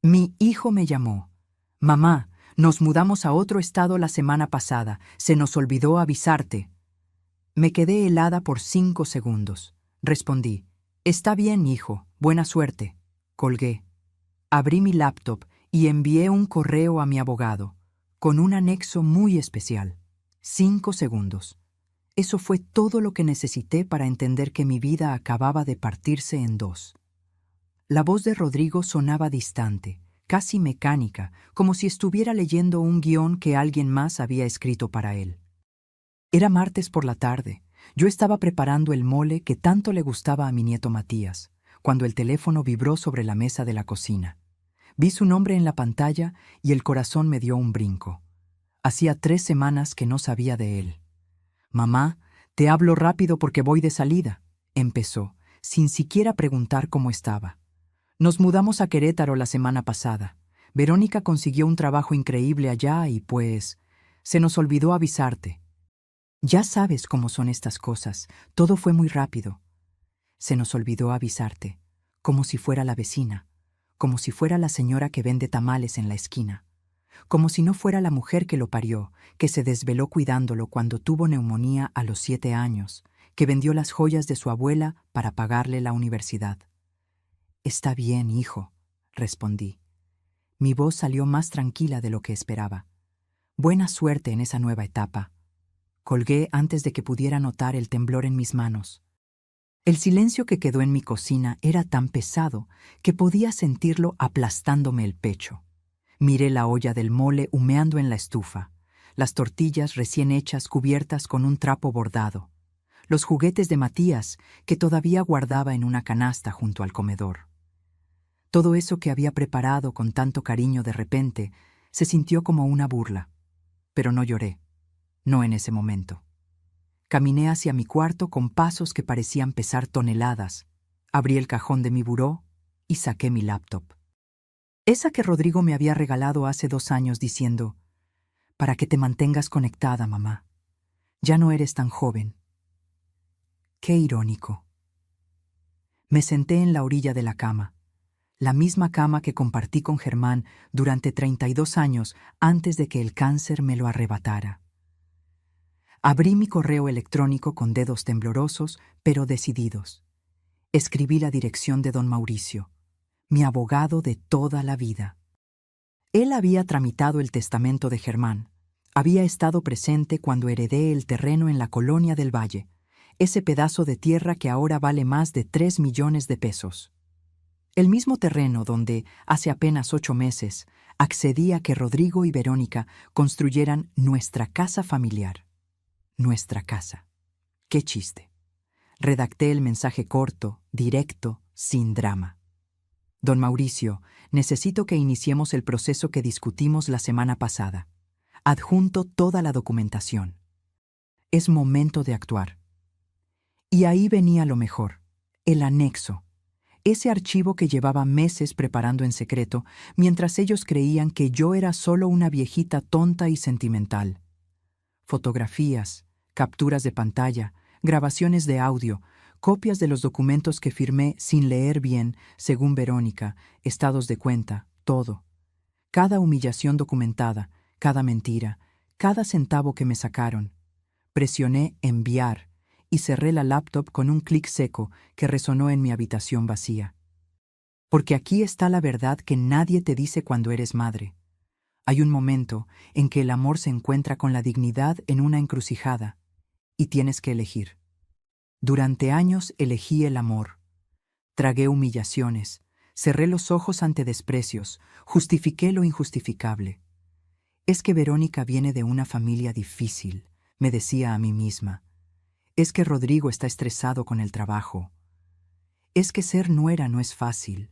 Mi hijo me llamó. Mamá, nos mudamos a otro estado la semana pasada. Se nos olvidó avisarte. Me quedé helada por 5 segundos. Respondí, está bien, hijo, buena suerte. Colgué. Abrí mi laptop y envié un correo a mi abogado, con un anexo muy especial. 5 segundos. Eso fue todo lo que necesité para entender que mi vida acababa de partirse en dos. La voz de Rodrigo sonaba distante, casi mecánica, como si estuviera leyendo un guión que alguien más había escrito para él. Era martes por la tarde. Yo estaba preparando el mole que tanto le gustaba a mi nieto Matías, cuando el teléfono vibró sobre la mesa de la cocina. Vi su nombre en la pantalla y el corazón me dio un brinco. Hacía 3 semanas que no sabía de él. «Mamá, te hablo rápido porque voy de salida», empezó, sin siquiera preguntar cómo estaba. «Nos mudamos a Querétaro la semana pasada. Verónica consiguió un trabajo increíble allá y pues, se nos olvidó avisarte. Ya sabes cómo son estas cosas, todo fue muy rápido. Se nos olvidó avisarte, como si fuera la vecina, como si fuera la señora que vende tamales en la esquina, como si no fuera la mujer que lo parió, que se desveló cuidándolo cuando tuvo neumonía a los 7 años, que vendió las joyas de su abuela para pagarle la universidad». «Está bien, hijo», respondí. Mi voz salió más tranquila de lo que esperaba. «Buena suerte en esa nueva etapa». Colgué antes de que pudiera notar el temblor en mis manos. El silencio que quedó en mi cocina era tan pesado que podía sentirlo aplastándome el pecho. Miré la olla del mole humeando en la estufa, las tortillas recién hechas cubiertas con un trapo bordado, los juguetes de Matías que todavía guardaba en una canasta junto al comedor. Todo eso que había preparado con tanto cariño de repente se sintió como una burla, pero no lloré. No en ese momento. Caminé hacia mi cuarto con pasos que parecían pesar toneladas. Abrí el cajón de mi buró y saqué mi laptop. Esa que Rodrigo me había regalado hace 2 años diciendo, «Para que te mantengas conectada, mamá. Ya no eres tan joven». Qué irónico. Me senté en la orilla de la cama, la misma cama que compartí con Germán durante 32 años antes de que el cáncer me lo arrebatara. Abrí mi correo electrónico con dedos temblorosos, pero decididos. Escribí la dirección de don Mauricio, mi abogado de toda la vida. Él había tramitado el testamento de Germán. Había estado presente cuando heredé el terreno en la Colonia del Valle, ese pedazo de tierra que ahora vale más de 3 millones de pesos. El mismo terreno donde, hace apenas 8 meses, accedí a que Rodrigo y Verónica construyeran nuestra casa familiar. Nuestra casa. Qué chiste. Redacté el mensaje corto, directo, sin drama. «Don Mauricio, necesito que iniciemos el proceso que discutimos la semana pasada. Adjunto toda la documentación. Es momento de actuar». Y ahí venía lo mejor, el anexo. Ese archivo que llevaba meses preparando en secreto, mientras ellos creían que yo era solo una viejita tonta y sentimental. Fotografías, capturas de pantalla, grabaciones de audio, copias de los documentos que firmé sin leer bien, según Verónica, estados de cuenta, todo. Cada humillación documentada, cada mentira, cada centavo que me sacaron. Presioné enviar y cerré la laptop con un clic seco que resonó en mi habitación vacía. Porque aquí está la verdad que nadie te dice cuando eres madre. Hay un momento en que el amor se encuentra con la dignidad en una encrucijada y tienes que elegir. Durante años elegí el amor. Tragué humillaciones, cerré los ojos ante desprecios, justifiqué lo injustificable. Es que Verónica viene de una familia difícil, me decía a mí misma. Es que Rodrigo está estresado con el trabajo. Es que ser nuera no es fácil.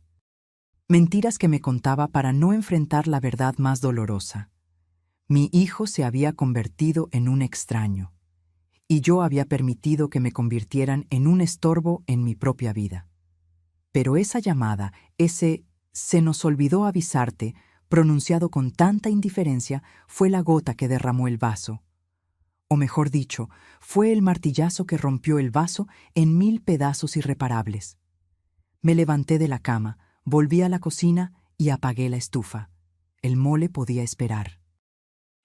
Mentiras que me contaba para no enfrentar la verdad más dolorosa. Mi hijo se había convertido en un extraño, y yo había permitido que me convirtieran en un estorbo en mi propia vida. Pero esa llamada, ese «se nos olvidó avisarte», pronunciado con tanta indiferencia, fue la gota que derramó el vaso. O mejor dicho, fue el martillazo que rompió el vaso en 1000 pedazos irreparables. Me levanté de la cama, volví a la cocina y apagué la estufa. El mole podía esperar.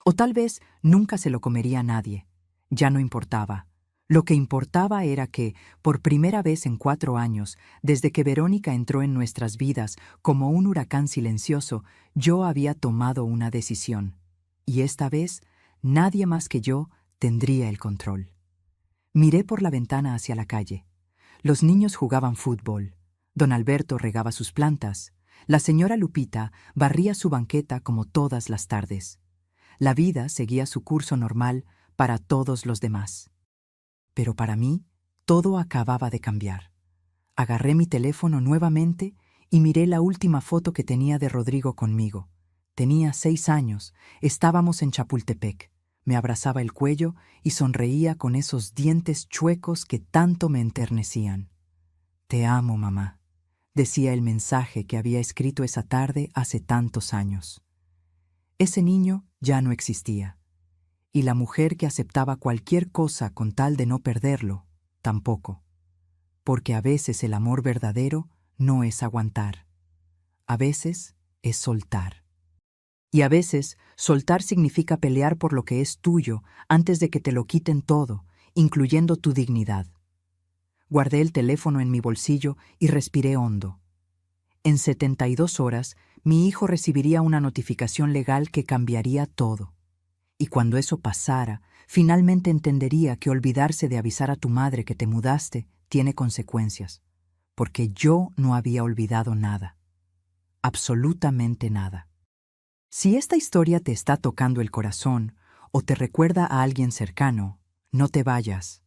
O tal vez nunca se lo comería a nadie. Ya no importaba. Lo que importaba era que, por primera vez en 4 años, desde que Verónica entró en nuestras vidas como un huracán silencioso, yo había tomado una decisión. Y esta vez, nadie más que yo tendría el control. Miré por la ventana hacia la calle. Los niños jugaban fútbol. Don Alberto regaba sus plantas. La señora Lupita barría su banqueta como todas las tardes. La vida seguía su curso normal para todos los demás. Pero para mí, todo acababa de cambiar. Agarré mi teléfono nuevamente y miré la última foto que tenía de Rodrigo conmigo. Tenía 6 años, estábamos en Chapultepec. Me abrazaba el cuello y sonreía con esos dientes chuecos que tanto me enternecían. «Te amo, mamá», decía el mensaje que había escrito esa tarde hace tantos años. Ese niño ya no existía. Y la mujer que aceptaba cualquier cosa con tal de no perderlo, tampoco. Porque a veces el amor verdadero no es aguantar. A veces es soltar. Y a veces soltar significa pelear por lo que es tuyo antes de que te lo quiten todo, incluyendo tu dignidad. Guardé el teléfono en mi bolsillo y respiré hondo. En 72 horas, mi hijo recibiría una notificación legal que cambiaría todo. Y cuando eso pasara, finalmente entendería que olvidarse de avisar a tu madre que te mudaste tiene consecuencias, porque yo no había olvidado nada. Absolutamente nada. Si esta historia te está tocando el corazón o te recuerda a alguien cercano, no te vayas.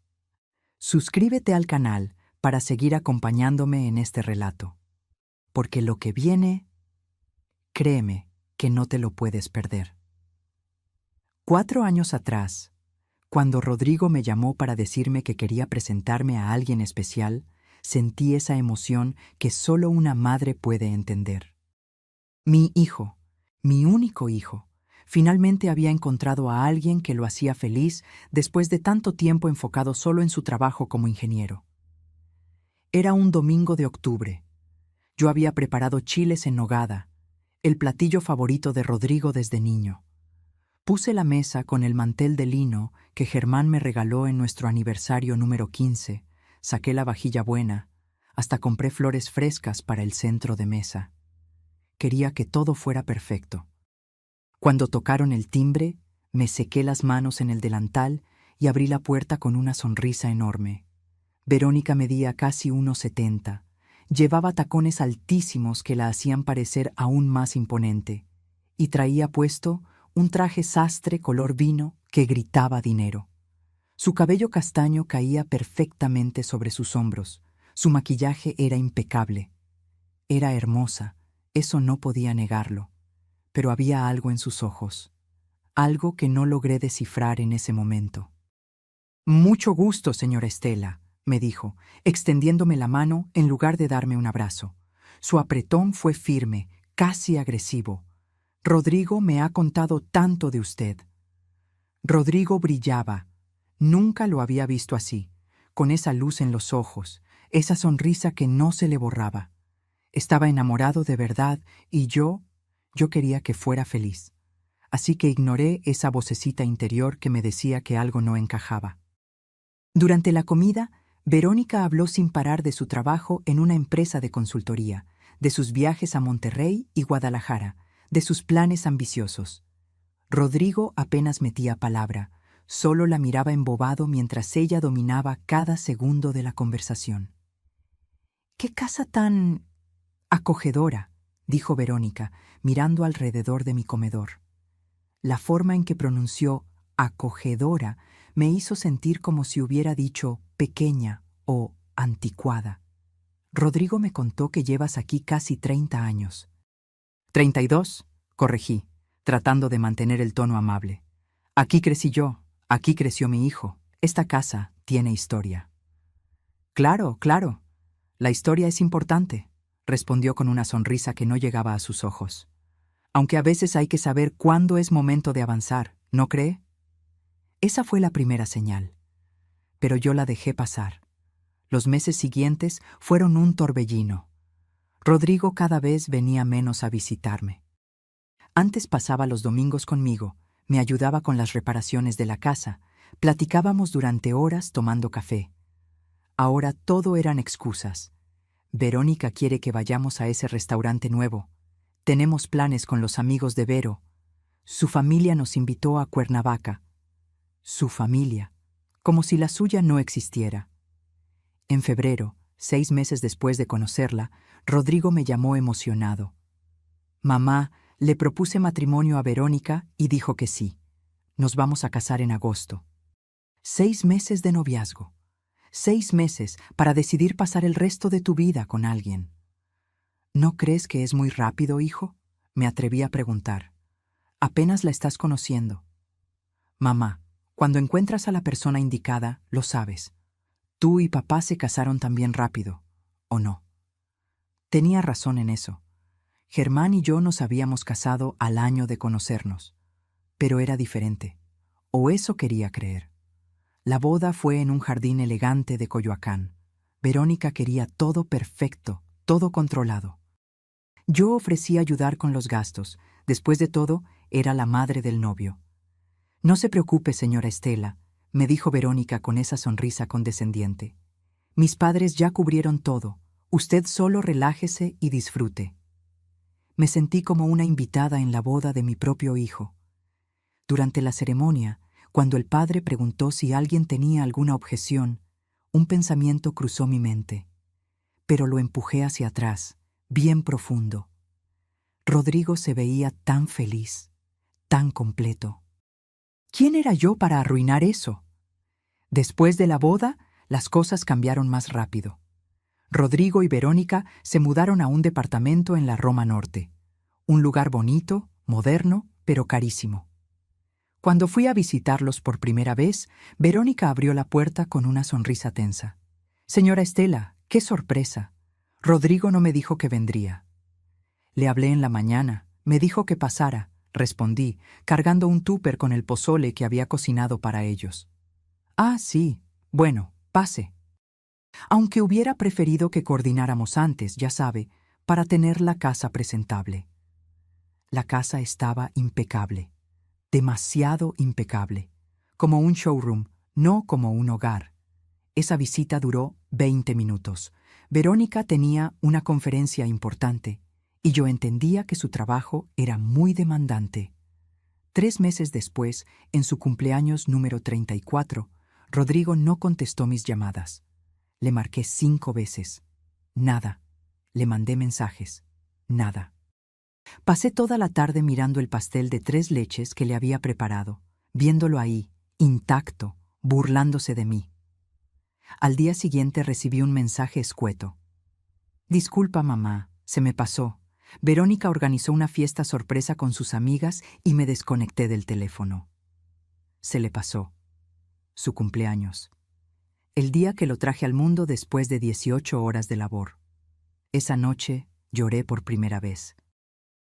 Suscríbete al canal para seguir acompañándome en este relato, porque lo que viene, créeme que no te lo puedes perder. 4 años atrás, cuando Rodrigo me llamó para decirme que quería presentarme a alguien especial, sentí esa emoción que solo una madre puede entender. Mi hijo, mi único hijo, finalmente había encontrado a alguien que lo hacía feliz después de tanto tiempo enfocado solo en su trabajo como ingeniero. Era un domingo de octubre. Yo había preparado chiles en nogada, el platillo favorito de Rodrigo desde niño. Puse la mesa con el mantel de lino que Germán me regaló en nuestro aniversario número 15, saqué la vajilla buena, hasta compré flores frescas para el centro de mesa. Quería que todo fuera perfecto. Cuando tocaron el timbre, me sequé las manos en el delantal y abrí la puerta con una sonrisa enorme. Verónica medía casi 1,70. Llevaba tacones altísimos que la hacían parecer aún más imponente, y traía puesto un traje sastre color vino que gritaba dinero. Su cabello castaño caía perfectamente sobre sus hombros. Su maquillaje era impecable. Era hermosa, eso no podía negarlo. Pero había algo en sus ojos, algo que no logré descifrar en ese momento. «Mucho gusto, señora Estela», me dijo, extendiéndome la mano en lugar de darme un abrazo. Su apretón fue firme, casi agresivo. «Rodrigo me ha contado tanto de usted». Rodrigo brillaba. Nunca lo había visto así, con esa luz en los ojos, esa sonrisa que no se le borraba. Estaba enamorado de verdad y yo quería que fuera feliz. Así que ignoré esa vocecita interior que me decía que algo no encajaba. Durante la comida, Verónica habló sin parar de su trabajo en una empresa de consultoría, de sus viajes a Monterrey y Guadalajara, de sus planes ambiciosos. Rodrigo apenas metía palabra, solo la miraba embobado mientras ella dominaba cada segundo de la conversación. «¡Qué casa tan acogedora!», dijo Verónica, mirando alrededor de mi comedor. La forma en que pronunció acogedora me hizo sentir como si hubiera dicho pequeña o anticuada. Rodrigo me contó que llevas aquí casi 30 años. 32, corregí, tratando de mantener el tono amable. Aquí crecí yo, aquí creció mi hijo. Esta casa tiene historia. Claro, claro. La historia es importante, respondió con una sonrisa que no llegaba a sus ojos. Aunque a veces hay que saber cuándo es momento de avanzar, ¿no cree? Esa fue la primera señal. Pero yo la dejé pasar. Los meses siguientes fueron un torbellino. Rodrigo cada vez venía menos a visitarme. Antes pasaba los domingos conmigo, me ayudaba con las reparaciones de la casa, platicábamos durante horas tomando café. Ahora todo eran excusas. Verónica quiere que vayamos a ese restaurante nuevo. Tenemos planes con los amigos de Vero. Su familia nos invitó a Cuernavaca. Su familia, como si la suya no existiera. En febrero, 6 meses después de conocerla, Rodrigo me llamó emocionado. Mamá, le propuse matrimonio a Verónica y dijo que sí. Nos vamos a casar en agosto. 6 meses de noviazgo. 6 meses para decidir pasar el resto de tu vida con alguien. ¿No crees que es muy rápido, hijo? Me atreví a preguntar. Apenas la estás conociendo. Mamá, cuando encuentras a la persona indicada, lo sabes. Tú y papá se casaron también rápido, ¿o no? Tenía razón en eso. Germán y yo nos habíamos casado al año de conocernos. Pero era diferente. O eso quería creer. La boda fue en un jardín elegante de Coyoacán. Verónica quería todo perfecto, todo controlado. Yo ofrecí ayudar con los gastos. Después de todo, era la madre del novio. No se preocupe, señora Estela, me dijo Verónica con esa sonrisa condescendiente. Mis padres ya cubrieron todo. Usted solo relájese y disfrute. Me sentí como una invitada en la boda de mi propio hijo. Durante la ceremonia, cuando el padre preguntó si alguien tenía alguna objeción, un pensamiento cruzó mi mente, pero lo empujé hacia atrás, bien profundo. Rodrigo se veía tan feliz, tan completo. ¿Quién era yo para arruinar eso? Después de la boda, las cosas cambiaron más rápido. Rodrigo y Verónica se mudaron a un departamento en la Roma Norte, un lugar bonito, moderno, pero carísimo. Cuando fui a visitarlos por primera vez, Verónica abrió la puerta con una sonrisa tensa. Señora Estela, qué sorpresa. Rodrigo no me dijo que vendría. Le hablé en la mañana, me dijo que pasara, respondí, cargando un tupper con el pozole que había cocinado para ellos. Ah, sí, bueno, pase. Aunque hubiera preferido que coordináramos antes, ya sabe, para tener la casa presentable. La casa estaba impecable. Demasiado impecable, como un showroom, no como un hogar. Esa visita duró 20 minutos. Verónica tenía una conferencia importante y yo entendía que su trabajo era muy demandante. 3 meses después, en su cumpleaños número 34, Rodrigo no contestó mis llamadas. Le marqué 5 veces. Nada. Le mandé mensajes. Nada. Pasé toda la tarde mirando el pastel de 3 leches que le había preparado, viéndolo ahí, intacto, burlándose de mí. Al día siguiente recibí un mensaje escueto. Disculpa, mamá, se me pasó. Verónica organizó una fiesta sorpresa con sus amigas y me desconecté del teléfono. Se le pasó. Su cumpleaños. El día que lo traje al mundo después de 18 horas de labor. Esa noche lloré por primera vez.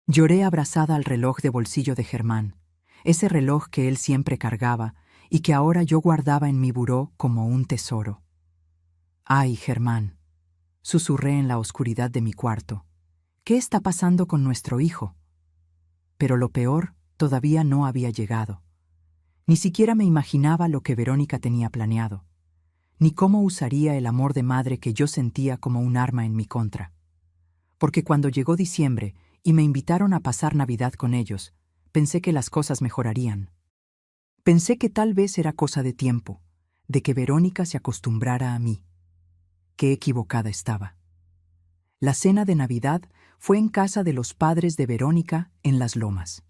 Lloré abrazada al reloj de bolsillo de Germán, ese reloj que él siempre cargaba y que ahora yo guardaba en mi buró como un tesoro. ¡Ay, Germán!, susurré en la oscuridad de mi cuarto. ¿Qué está pasando con nuestro hijo? Pero lo peor todavía no había llegado. Ni siquiera me imaginaba lo que Verónica tenía planeado, ni cómo usaría el amor de madre que yo sentía como un arma en mi contra. Porque cuando llegó diciembre y me invitaron a pasar Navidad con ellos, pensé que las cosas mejorarían. Pensé que tal vez era cosa de tiempo, de que Verónica se acostumbrara a mí. Qué equivocada estaba. La cena de Navidad fue en casa de los padres de Verónica en Las Lomas.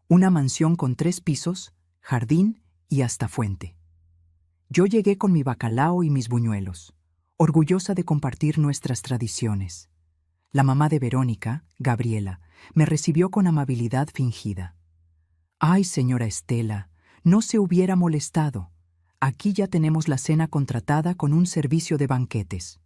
Una mansión con 3 pisos, jardín y hasta fuente. Yo llegué con mi bacalao y mis buñuelos, orgullosa de compartir nuestras tradiciones. La mamá de Verónica, Gabriela, me recibió con amabilidad fingida. «Ay, señora Estela, no se hubiera molestado. Aquí ya tenemos la cena contratada con un servicio de banquetes».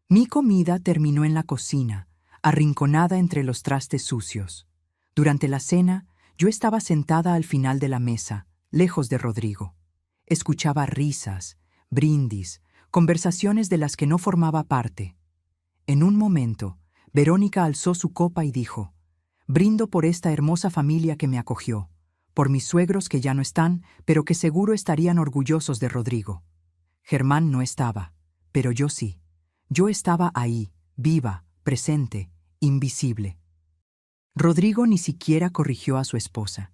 Mi comida terminó en la cocina, arrinconada entre los trastes sucios. Durante la cena, yo estaba sentada al final de la mesa, lejos de Rodrigo. Escuchaba risas, brindis, conversaciones de las que no formaba parte. En un momento, Verónica alzó su copa y dijo: «Brindo por esta hermosa familia que me acogió, por mis suegros que ya no están, pero que seguro estarían orgullosos de Rodrigo. Germán no estaba, pero yo sí. Yo estaba ahí, viva, presente, invisible». Rodrigo ni siquiera corrigió a su esposa.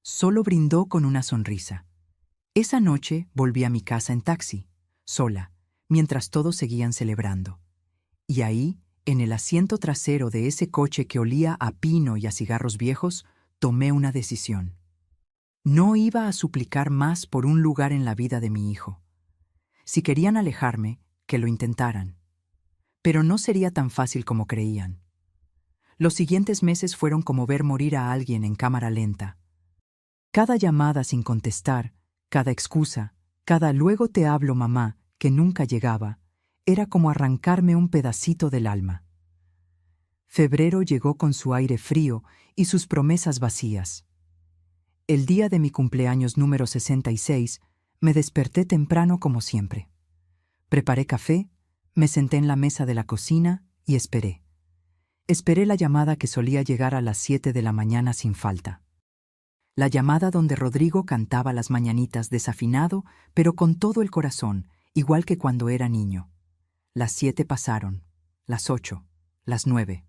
Solo brindó con una sonrisa. Esa noche volví a mi casa en taxi, sola, mientras todos seguían celebrando. Y ahí, en el asiento trasero de ese coche que olía a pino y a cigarros viejos, tomé una decisión. No iba a suplicar más por un lugar en la vida de mi hijo. Si querían alejarme, que lo intentaran. Pero no sería tan fácil como creían. Los siguientes meses fueron como ver morir a alguien en cámara lenta. Cada llamada sin contestar, cada excusa, cada «luego te hablo, mamá», que nunca llegaba, era como arrancarme un pedacito del alma. Febrero llegó con su aire frío y sus promesas vacías. El día de mi cumpleaños número 66, me desperté temprano como siempre. Preparé café, me senté en la mesa de la cocina y esperé. Esperé la llamada que solía llegar a las 7 de la mañana sin falta. La llamada donde Rodrigo cantaba las mañanitas desafinado, pero con todo el corazón, igual que cuando era niño. Las 7 pasaron, las 8, las 9.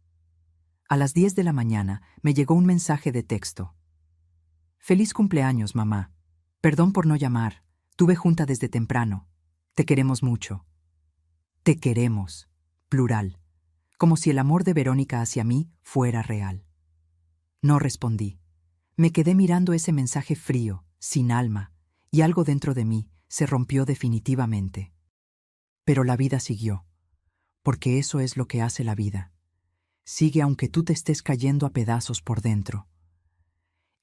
A las 10 de la mañana me llegó un mensaje de texto. «Feliz cumpleaños, mamá. Perdón por no llamar. Tuve junta desde temprano. Te queremos mucho». Te queremos, plural, como si el amor de Verónica hacia mí fuera real. No respondí. Me quedé mirando ese mensaje frío, sin alma, y algo dentro de mí se rompió definitivamente. Pero la vida siguió, porque eso es lo que hace la vida. Sigue aunque tú te estés cayendo a pedazos por dentro.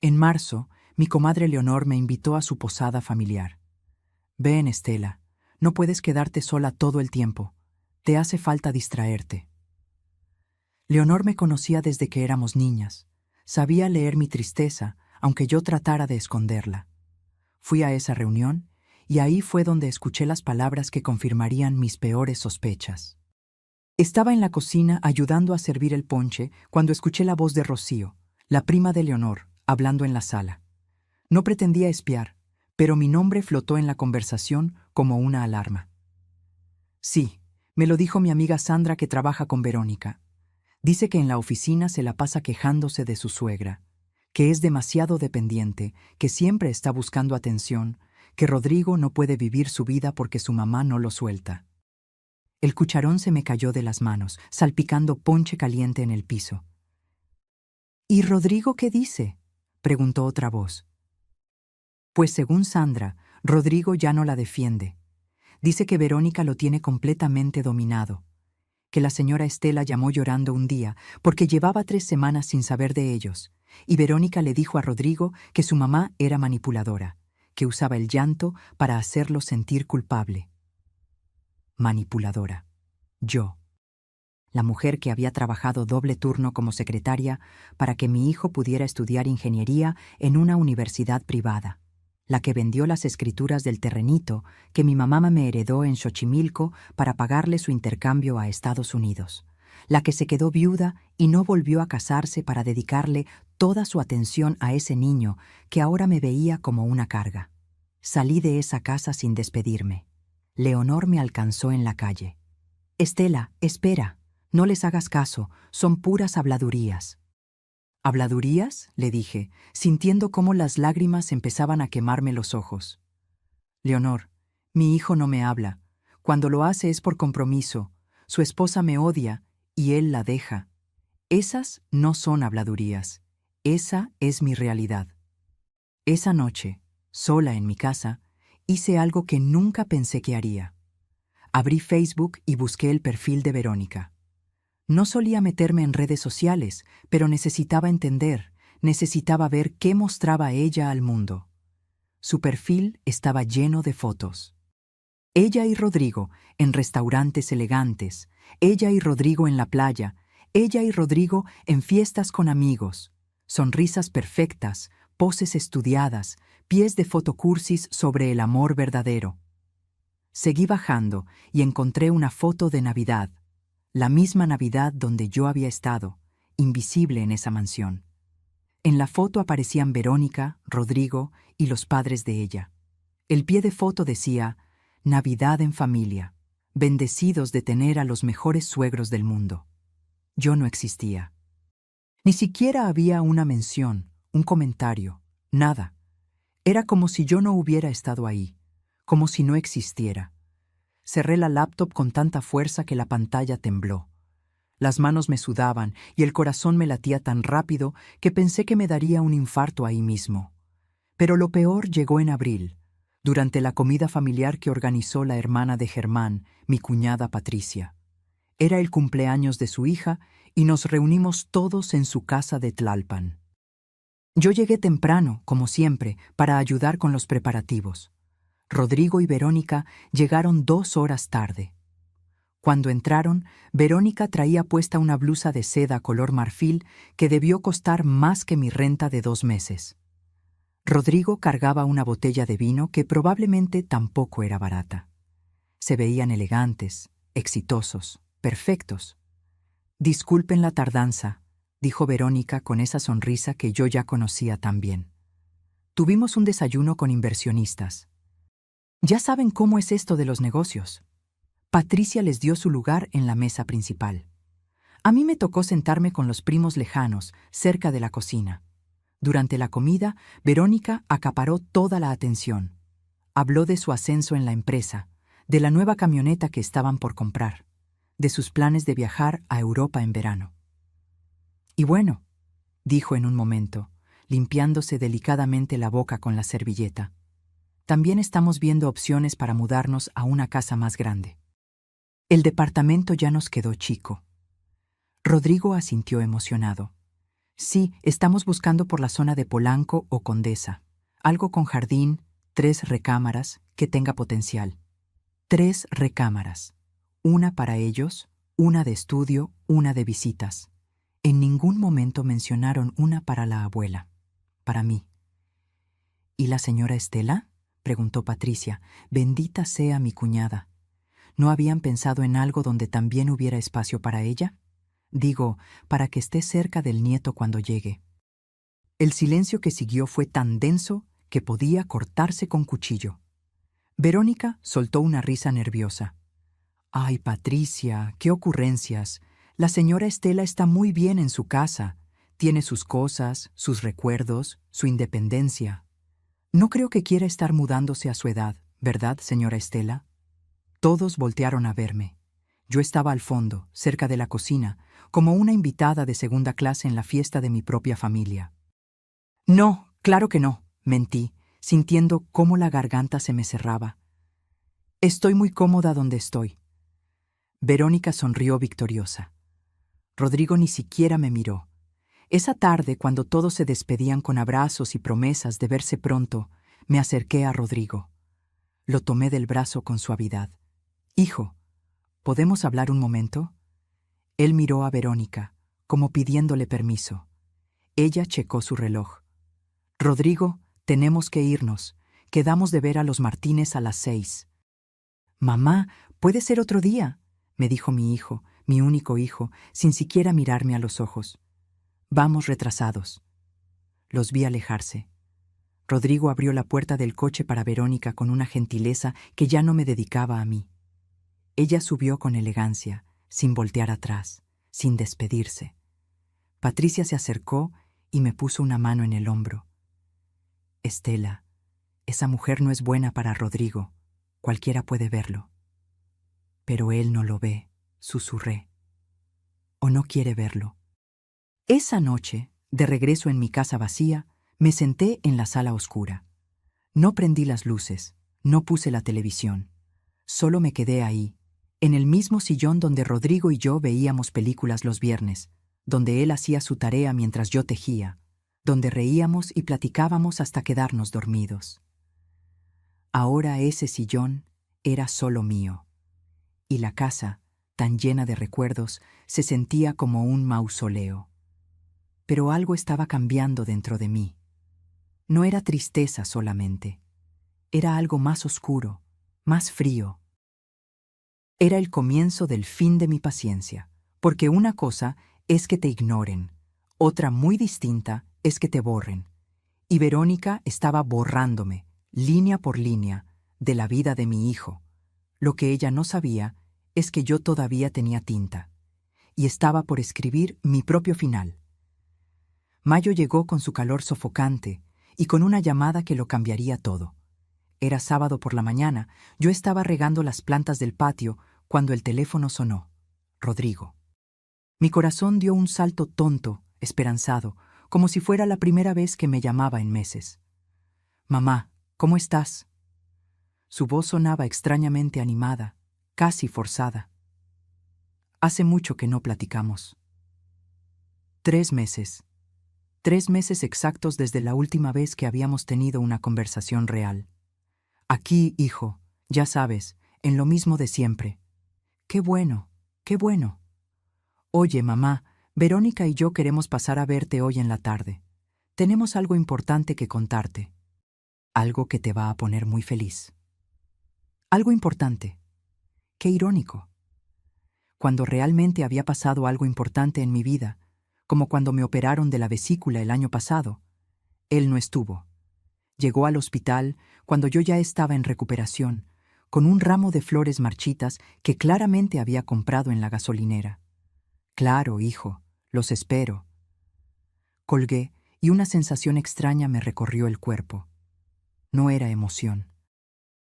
En marzo, mi comadre Leonor me invitó a su posada familiar. «Ven, Estela, no puedes quedarte sola todo el tiempo. Te hace falta distraerte». Leonor me conocía desde que éramos niñas. Sabía leer mi tristeza, aunque yo tratara de esconderla. Fui a esa reunión, y ahí fue donde escuché las palabras que confirmarían mis peores sospechas. Estaba en la cocina ayudando a servir el ponche cuando escuché la voz de Rocío, la prima de Leonor, hablando en la sala. No pretendía espiar, pero mi nombre flotó en la conversación como una alarma. «Sí», me lo dijo mi amiga Sandra, que trabaja con Verónica. Dice que en la oficina se la pasa quejándose de su suegra, que es demasiado dependiente, que siempre está buscando atención, que Rodrigo no puede vivir su vida porque su mamá no lo suelta. El cucharón se me cayó de las manos, salpicando ponche caliente en el piso. «¿Y Rodrigo qué dice?», preguntó otra voz. Pues según Sandra, Rodrigo ya no la defiende. Dice que Verónica lo tiene completamente dominado, que la señora Estela llamó llorando un día porque llevaba 3 semanas sin saber de ellos, y Verónica le dijo a Rodrigo que su mamá era manipuladora, que usaba el llanto para hacerlo sentir culpable. Manipuladora. Yo. La mujer que había trabajado doble turno como secretaria para que mi hijo pudiera estudiar ingeniería en una universidad privada. La que vendió las escrituras del terrenito que mi mamá me heredó en Xochimilco para pagarle su intercambio a Estados Unidos. La que se quedó viuda y no volvió a casarse para dedicarle toda su atención a ese niño que ahora me veía como una carga. Salí de esa casa sin despedirme. Leonor me alcanzó en la calle. «Estela, espera, no les hagas caso, son puras habladurías». «¿Habladurías?», le dije, sintiendo cómo las lágrimas empezaban a quemarme los ojos. «Leonor, mi hijo no me habla. Cuando lo hace es por compromiso. Su esposa me odia y él la deja. Esas no son habladurías. Esa es mi realidad». Esa noche, sola en mi casa, hice algo que nunca pensé que haría. Abrí Facebook y busqué el perfil de Verónica. No solía meterme en redes sociales, pero necesitaba entender, necesitaba ver qué mostraba ella al mundo. Su perfil estaba lleno de fotos. Ella y Rodrigo en restaurantes elegantes, ella y Rodrigo en la playa, ella y Rodrigo en fiestas con amigos, sonrisas perfectas, poses estudiadas, pies de fotocursis sobre el amor verdadero. Seguí bajando y encontré una foto de Navidad. la misma Navidad donde yo había estado, invisible en esa mansión. En la foto aparecían Verónica, Rodrigo y los padres de ella. El pie de foto decía, Navidad en familia, bendecidos de tener a los mejores suegros del mundo. Yo no existía. Ni siquiera había una mención, un comentario, nada. Era como si yo no hubiera estado ahí, como si no existiera. Cerré la laptop con tanta fuerza que la pantalla tembló. Las manos me sudaban y el corazón me latía tan rápido que pensé que me daría un infarto ahí mismo. Pero lo peor llegó en abril, durante la comida familiar que organizó la hermana de Germán, mi cuñada Patricia. Era el cumpleaños de su hija y nos reunimos todos en su casa de Tlalpan. Yo llegué temprano, como siempre, para ayudar con los preparativos. Rodrigo y Verónica llegaron 2 horas tarde. Cuando entraron, Verónica traía puesta una blusa de seda color marfil que debió costar más que mi renta de 2 meses. Rodrigo cargaba una botella de vino que probablemente tampoco era barata. Se veían elegantes, exitosos, perfectos. «Disculpen la tardanza», dijo Verónica con esa sonrisa que yo ya conocía tan bien. «Tuvimos un desayuno con inversionistas. Ya saben cómo es esto de los negocios». Patricia les dio su lugar en la mesa principal. A mí me tocó sentarme con los primos lejanos, cerca de la cocina. Durante la comida, Verónica acaparó toda la atención. Habló de su ascenso en la empresa, de la nueva camioneta que estaban por comprar, de sus planes de viajar a Europa en verano. «Y bueno», dijo en un momento, limpiándose delicadamente la boca con la servilleta, «también estamos viendo opciones para mudarnos a una casa más grande. El departamento ya nos quedó chico». Rodrigo asintió emocionado. «Sí, estamos buscando por la zona de Polanco o Condesa. Algo con jardín, 3 recámaras, que tenga potencial. 3 recámaras. Una para ellos, una de estudio, una de visitas. En ningún momento mencionaron una para la abuela. Para mí». «¿Y la señora Estela?», preguntó Patricia. «Bendita sea mi cuñada. ¿No habían pensado en algo donde también hubiera espacio para ella? Digo, para que esté cerca del nieto cuando llegue». El silencio que siguió fue tan denso que podía cortarse con cuchillo. Verónica soltó una risa nerviosa. «Ay, Patricia, qué ocurrencias. La señora Estela está muy bien en su casa. Tiene sus cosas, sus recuerdos, su independencia. No creo que quiera estar mudándose a su edad, ¿verdad, señora Estela?» Todos voltearon a verme. Yo estaba al fondo, cerca de la cocina, como una invitada de segunda clase en la fiesta de mi propia familia. «No, claro que no», mentí, sintiendo cómo la garganta se me cerraba. «Estoy muy cómoda donde estoy». Verónica sonrió victoriosa. Rodrigo ni siquiera me miró. Esa tarde, cuando todos se despedían con abrazos y promesas de verse pronto, me acerqué a Rodrigo. Lo tomé del brazo con suavidad. «Hijo, ¿podemos hablar un momento?». Él miró a Verónica, como pidiéndole permiso. Ella checó su reloj. «Rodrigo, tenemos que irnos. Quedamos de ver a los Martínez a las 6». «Mamá, puede ser otro día», me dijo mi hijo, mi único hijo, sin siquiera mirarme a los ojos. «Vamos retrasados». Los vi alejarse. Rodrigo abrió la puerta del coche para Verónica con una gentileza que ya no me dedicaba a mí. Ella subió con elegancia, sin voltear atrás, sin despedirse. Patricia se acercó y me puso una mano en el hombro. «Estela, esa mujer no es buena para Rodrigo. Cualquiera puede verlo». «Pero él no lo ve», susurré. «O no quiere verlo». Esa noche, de regreso en mi casa vacía, me senté en la sala oscura. No prendí las luces, no puse la televisión. Solo me quedé ahí, en el mismo sillón donde Rodrigo y yo veíamos películas los viernes, donde él hacía su tarea mientras yo tejía, donde reíamos y platicábamos hasta quedarnos dormidos. Ahora ese sillón era solo mío, y la casa, tan llena de recuerdos, se sentía como un mausoleo. Pero algo estaba cambiando dentro de mí. No era tristeza solamente, era algo más oscuro, más frío, Era el comienzo del fin de mi paciencia, porque una cosa es que te ignoren, otra muy distinta es que te borren. Y Verónica estaba borrándome, línea por línea, de la vida de mi hijo. Lo que ella no sabía es que yo todavía tenía tinta, y estaba por escribir mi propio final. Mayo llegó con su calor sofocante y con una llamada que lo cambiaría todo. Era sábado por la mañana, yo estaba regando las plantas del patio cuando el teléfono sonó. Rodrigo. Mi corazón dio un salto tonto, esperanzado, como si fuera la primera vez que me llamaba en meses. «Mamá, ¿cómo estás?» Su voz sonaba extrañamente animada, casi forzada. «Hace mucho que no platicamos». 3 meses. 3 meses exactos desde la última vez que habíamos tenido una conversación real. Aquí, hijo, ya sabes, en lo mismo de siempre. Qué bueno, qué bueno. Oye, mamá, Verónica y yo queremos pasar a verte hoy en la tarde. Tenemos algo importante que contarte. Algo que te va a poner muy feliz. Algo importante. Qué irónico. Cuando realmente había pasado algo importante en mi vida, como cuando me operaron de la vesícula el año pasado, él no estuvo. Llegó al hospital cuando yo ya estaba en recuperación, con un ramo de flores marchitas que claramente había comprado en la gasolinera. Claro, hijo, los espero. Colgué y una sensación extraña me recorrió el cuerpo. No era emoción.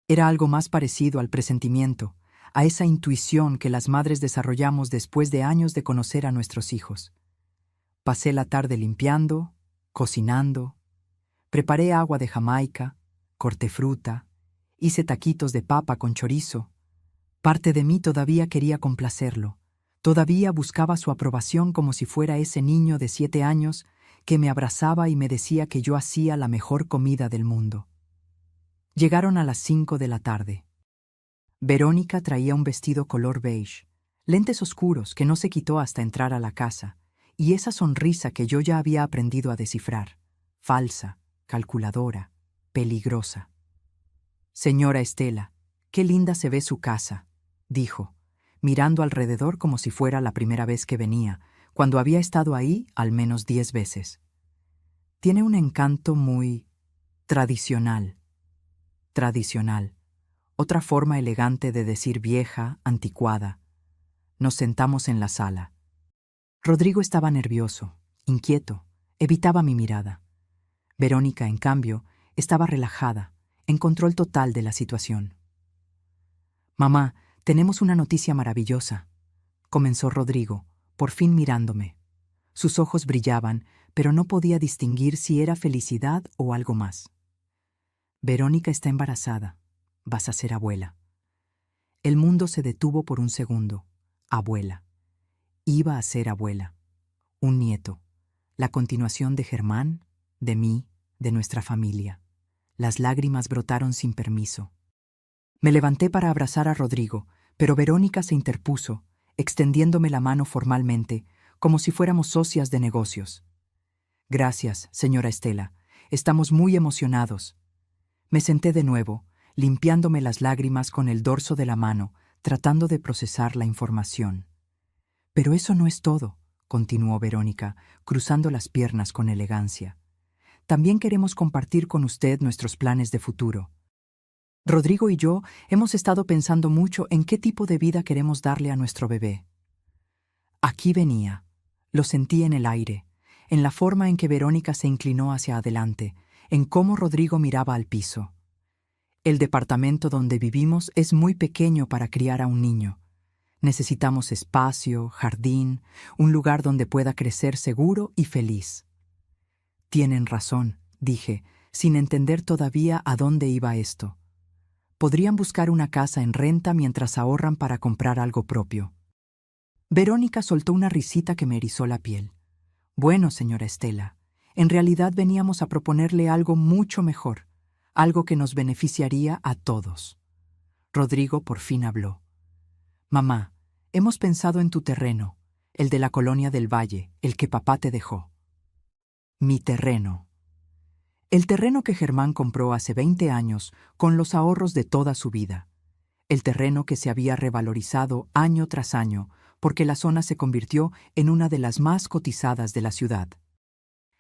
Era algo más parecido al presentimiento, a esa intuición que las madres desarrollamos después de años de conocer a nuestros hijos. Pasé la tarde limpiando, cocinando, preparé agua de Jamaica, corté fruta, hice taquitos de papa con chorizo. Parte de mí todavía quería complacerlo, todavía buscaba su aprobación como si fuera ese niño de 7 años que me abrazaba y me decía que yo hacía la mejor comida del mundo. Llegaron a las 5 de la tarde. Verónica traía un vestido color beige, lentes oscuros que no se quitó hasta entrar a la casa, y esa sonrisa que yo ya había aprendido a descifrar, falsa, calculadora, peligrosa. «Señora Estela, qué linda se ve su casa», dijo, mirando alrededor como si fuera la primera vez que venía, cuando había estado ahí al menos 10 veces. «Tiene un encanto muy tradicional». Tradicional. Otra forma elegante de decir vieja, anticuada. Nos sentamos en la sala. Rodrigo estaba nervioso, inquieto, evitaba mi mirada. Verónica, en cambio, estaba relajada, en control total de la situación. «Mamá, tenemos una noticia maravillosa», comenzó Rodrigo, por fin mirándome. Sus ojos brillaban, pero no podía distinguir si era felicidad o algo más. «Verónica está embarazada. Vas a ser abuela». El mundo se detuvo por un segundo. Abuela. Iba a ser abuela. Un nieto. La continuación de Germán, de mí, de nuestra familia. Las lágrimas brotaron sin permiso. Me levanté para abrazar a Rodrigo, pero Verónica se interpuso, extendiéndome la mano formalmente, como si fuéramos socias de negocios. «Gracias, señora Estela. Estamos muy emocionados». Me senté de nuevo, limpiándome las lágrimas con el dorso de la mano, tratando de procesar la información. «Pero eso no es todo», continuó Verónica, cruzando las piernas con elegancia. «También queremos compartir con usted nuestros planes de futuro. Rodrigo y yo hemos estado pensando mucho en qué tipo de vida queremos darle a nuestro bebé». Aquí venía. Lo sentí en el aire, en la forma en que Verónica se inclinó hacia adelante, en cómo Rodrigo miraba al piso. «El departamento donde vivimos es muy pequeño para criar a un niño. Necesitamos espacio, jardín, un lugar donde pueda crecer seguro y feliz». «Tienen razón», dije, sin entender todavía a dónde iba esto. «Podrían buscar una casa en renta mientras ahorran para comprar algo propio». Verónica soltó una risita que me erizó la piel. «Bueno, señora Estela, en realidad veníamos a proponerle algo mucho mejor, algo que nos beneficiaría a todos». Rodrigo por fin habló. «Mamá, hemos pensado en tu terreno, el de la colonia del Valle, el que papá te dejó». Mi terreno. El terreno que Germán compró hace 20 años con los ahorros de toda su vida. el terreno que se había revalorizado año tras año porque la zona se convirtió en una de las más cotizadas de la ciudad.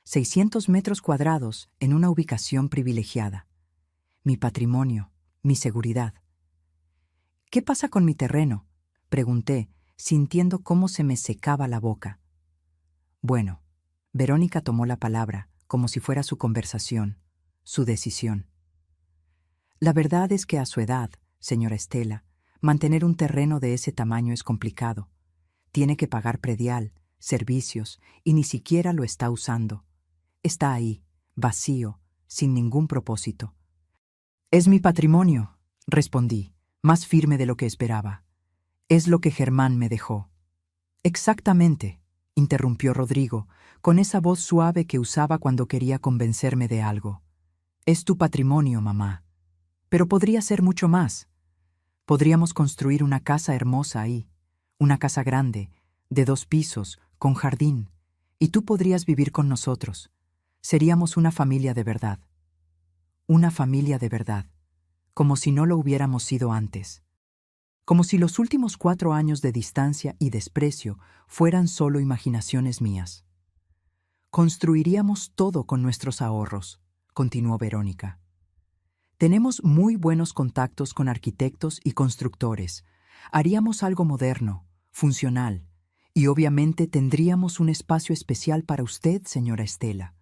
600 metros cuadrados en una ubicación privilegiada. Mi patrimonio, mi seguridad. ¿Qué pasa con mi terreno?, pregunté, sintiendo cómo se me secaba la boca. Bueno, Verónica tomó la palabra, como si fuera su conversación, su decisión. La verdad es que a su edad, señora Estela, mantener un terreno de ese tamaño es complicado. Tiene que pagar predial, servicios, y ni siquiera lo está usando. Está ahí, vacío, sin ningún propósito. Es mi patrimonio, respondí, más firme de lo que esperaba. Es lo que Germán me dejó. Exactamente, interrumpió Rodrigo, con esa voz suave que usaba cuando quería convencerme de algo. Es tu patrimonio, mamá. Pero podría ser mucho más. Podríamos construir una casa hermosa ahí, una casa grande, de 2 pisos, con jardín, y tú podrías vivir con nosotros. Seríamos una familia de verdad. Una familia de verdad, como si no lo hubiéramos sido antes. Como si los últimos 4 años de distancia y desprecio fueran solo imaginaciones mías. Construiríamos todo con nuestros ahorros, continuó Verónica. Tenemos muy buenos contactos con arquitectos y constructores. Haríamos algo moderno, funcional, y obviamente tendríamos un espacio especial para usted, señora Estela.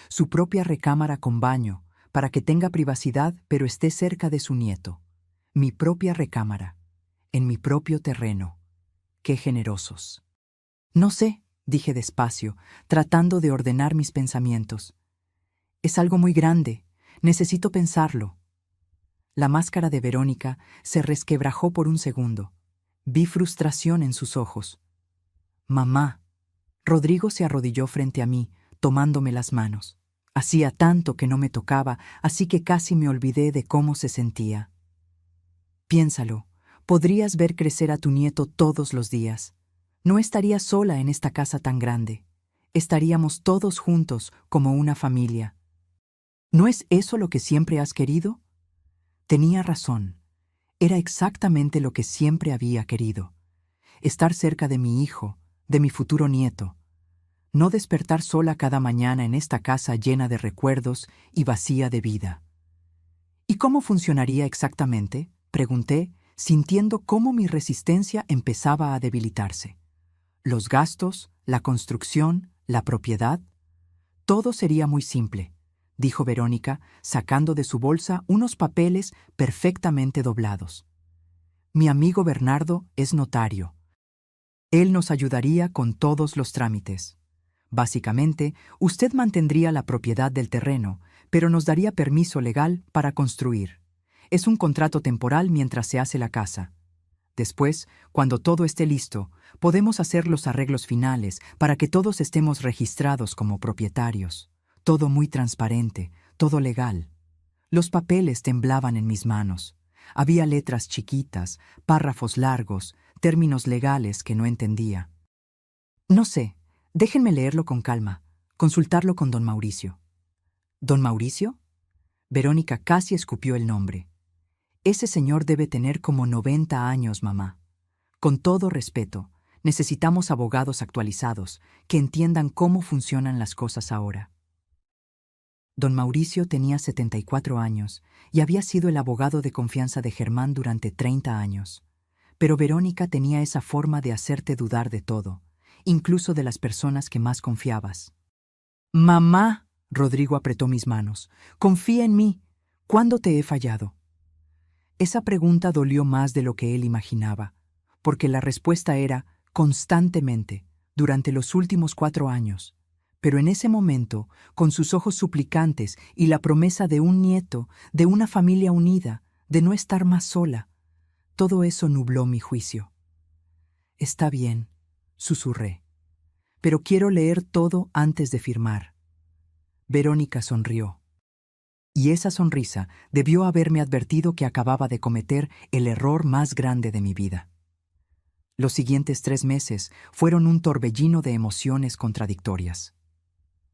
Su propia recámara con baño, para que tenga privacidad pero esté cerca de su nieto. Mi propia recámara, en mi propio terreno. ¡Qué generosos! No sé, dije despacio, tratando de ordenar mis pensamientos. Es algo muy grande, necesito pensarlo. La máscara de Verónica se resquebrajó por un segundo. Vi frustración en sus ojos. Mamá. Rodrigo se arrodilló frente a mí, tomándome las manos. Hacía tanto que no me tocaba, así que casi me olvidé de cómo se sentía. Piénsalo, podrías ver crecer a tu nieto todos los días. No estarías sola en esta casa tan grande. Estaríamos todos juntos como una familia. ¿No es eso lo que siempre has querido? Tenía razón. Era exactamente lo que siempre había querido. Estar cerca de mi hijo, de mi futuro nieto. No despertar sola cada mañana en esta casa llena de recuerdos y vacía de vida. ¿Y cómo funcionaría exactamente?, pregunté, sintiendo cómo mi resistencia empezaba a debilitarse. Los gastos, la construcción, la propiedad. Todo sería muy simple, dijo Verónica, sacando de su bolsa unos papeles perfectamente doblados. Mi amigo Bernardo es notario. Él nos ayudaría con todos los trámites. Básicamente, usted mantendría la propiedad del terreno, pero nos daría permiso legal para construir. Es un contrato temporal mientras se hace la casa. Después, cuando todo esté listo, podemos hacer los arreglos finales para que todos estemos registrados como propietarios. Todo muy transparente, todo legal. Los papeles temblaban en mis manos. Había letras chiquitas, párrafos largos, términos legales que no entendía. No sé, déjenme leerlo con calma, consultarlo con don Mauricio. ¿Don Mauricio? Verónica casi escupió el nombre. Ese señor debe tener como 90 años, mamá. Con todo respeto, necesitamos abogados actualizados, que entiendan cómo funcionan las cosas ahora. Don Mauricio tenía 74 años y había sido el abogado de confianza de Germán durante 30 años. Pero Verónica tenía esa forma de hacerte dudar de todo, incluso de las personas que más confiabas. «Mamá», Rodrigo apretó mis manos, «confía en mí. ¿Cuándo te he fallado?» Esa pregunta dolió más de lo que él imaginaba, porque la respuesta era constantemente, durante los últimos 4 años. Pero en ese momento, con sus ojos suplicantes y la promesa de un nieto, de una familia unida, de no estar más sola, todo eso nubló mi juicio. «Está bien», susurré, «pero quiero leer todo antes de firmar». Verónica sonrió. Y esa sonrisa debió haberme advertido que acababa de cometer el error más grande de mi vida. Los siguientes 3 meses fueron un torbellino de emociones contradictorias.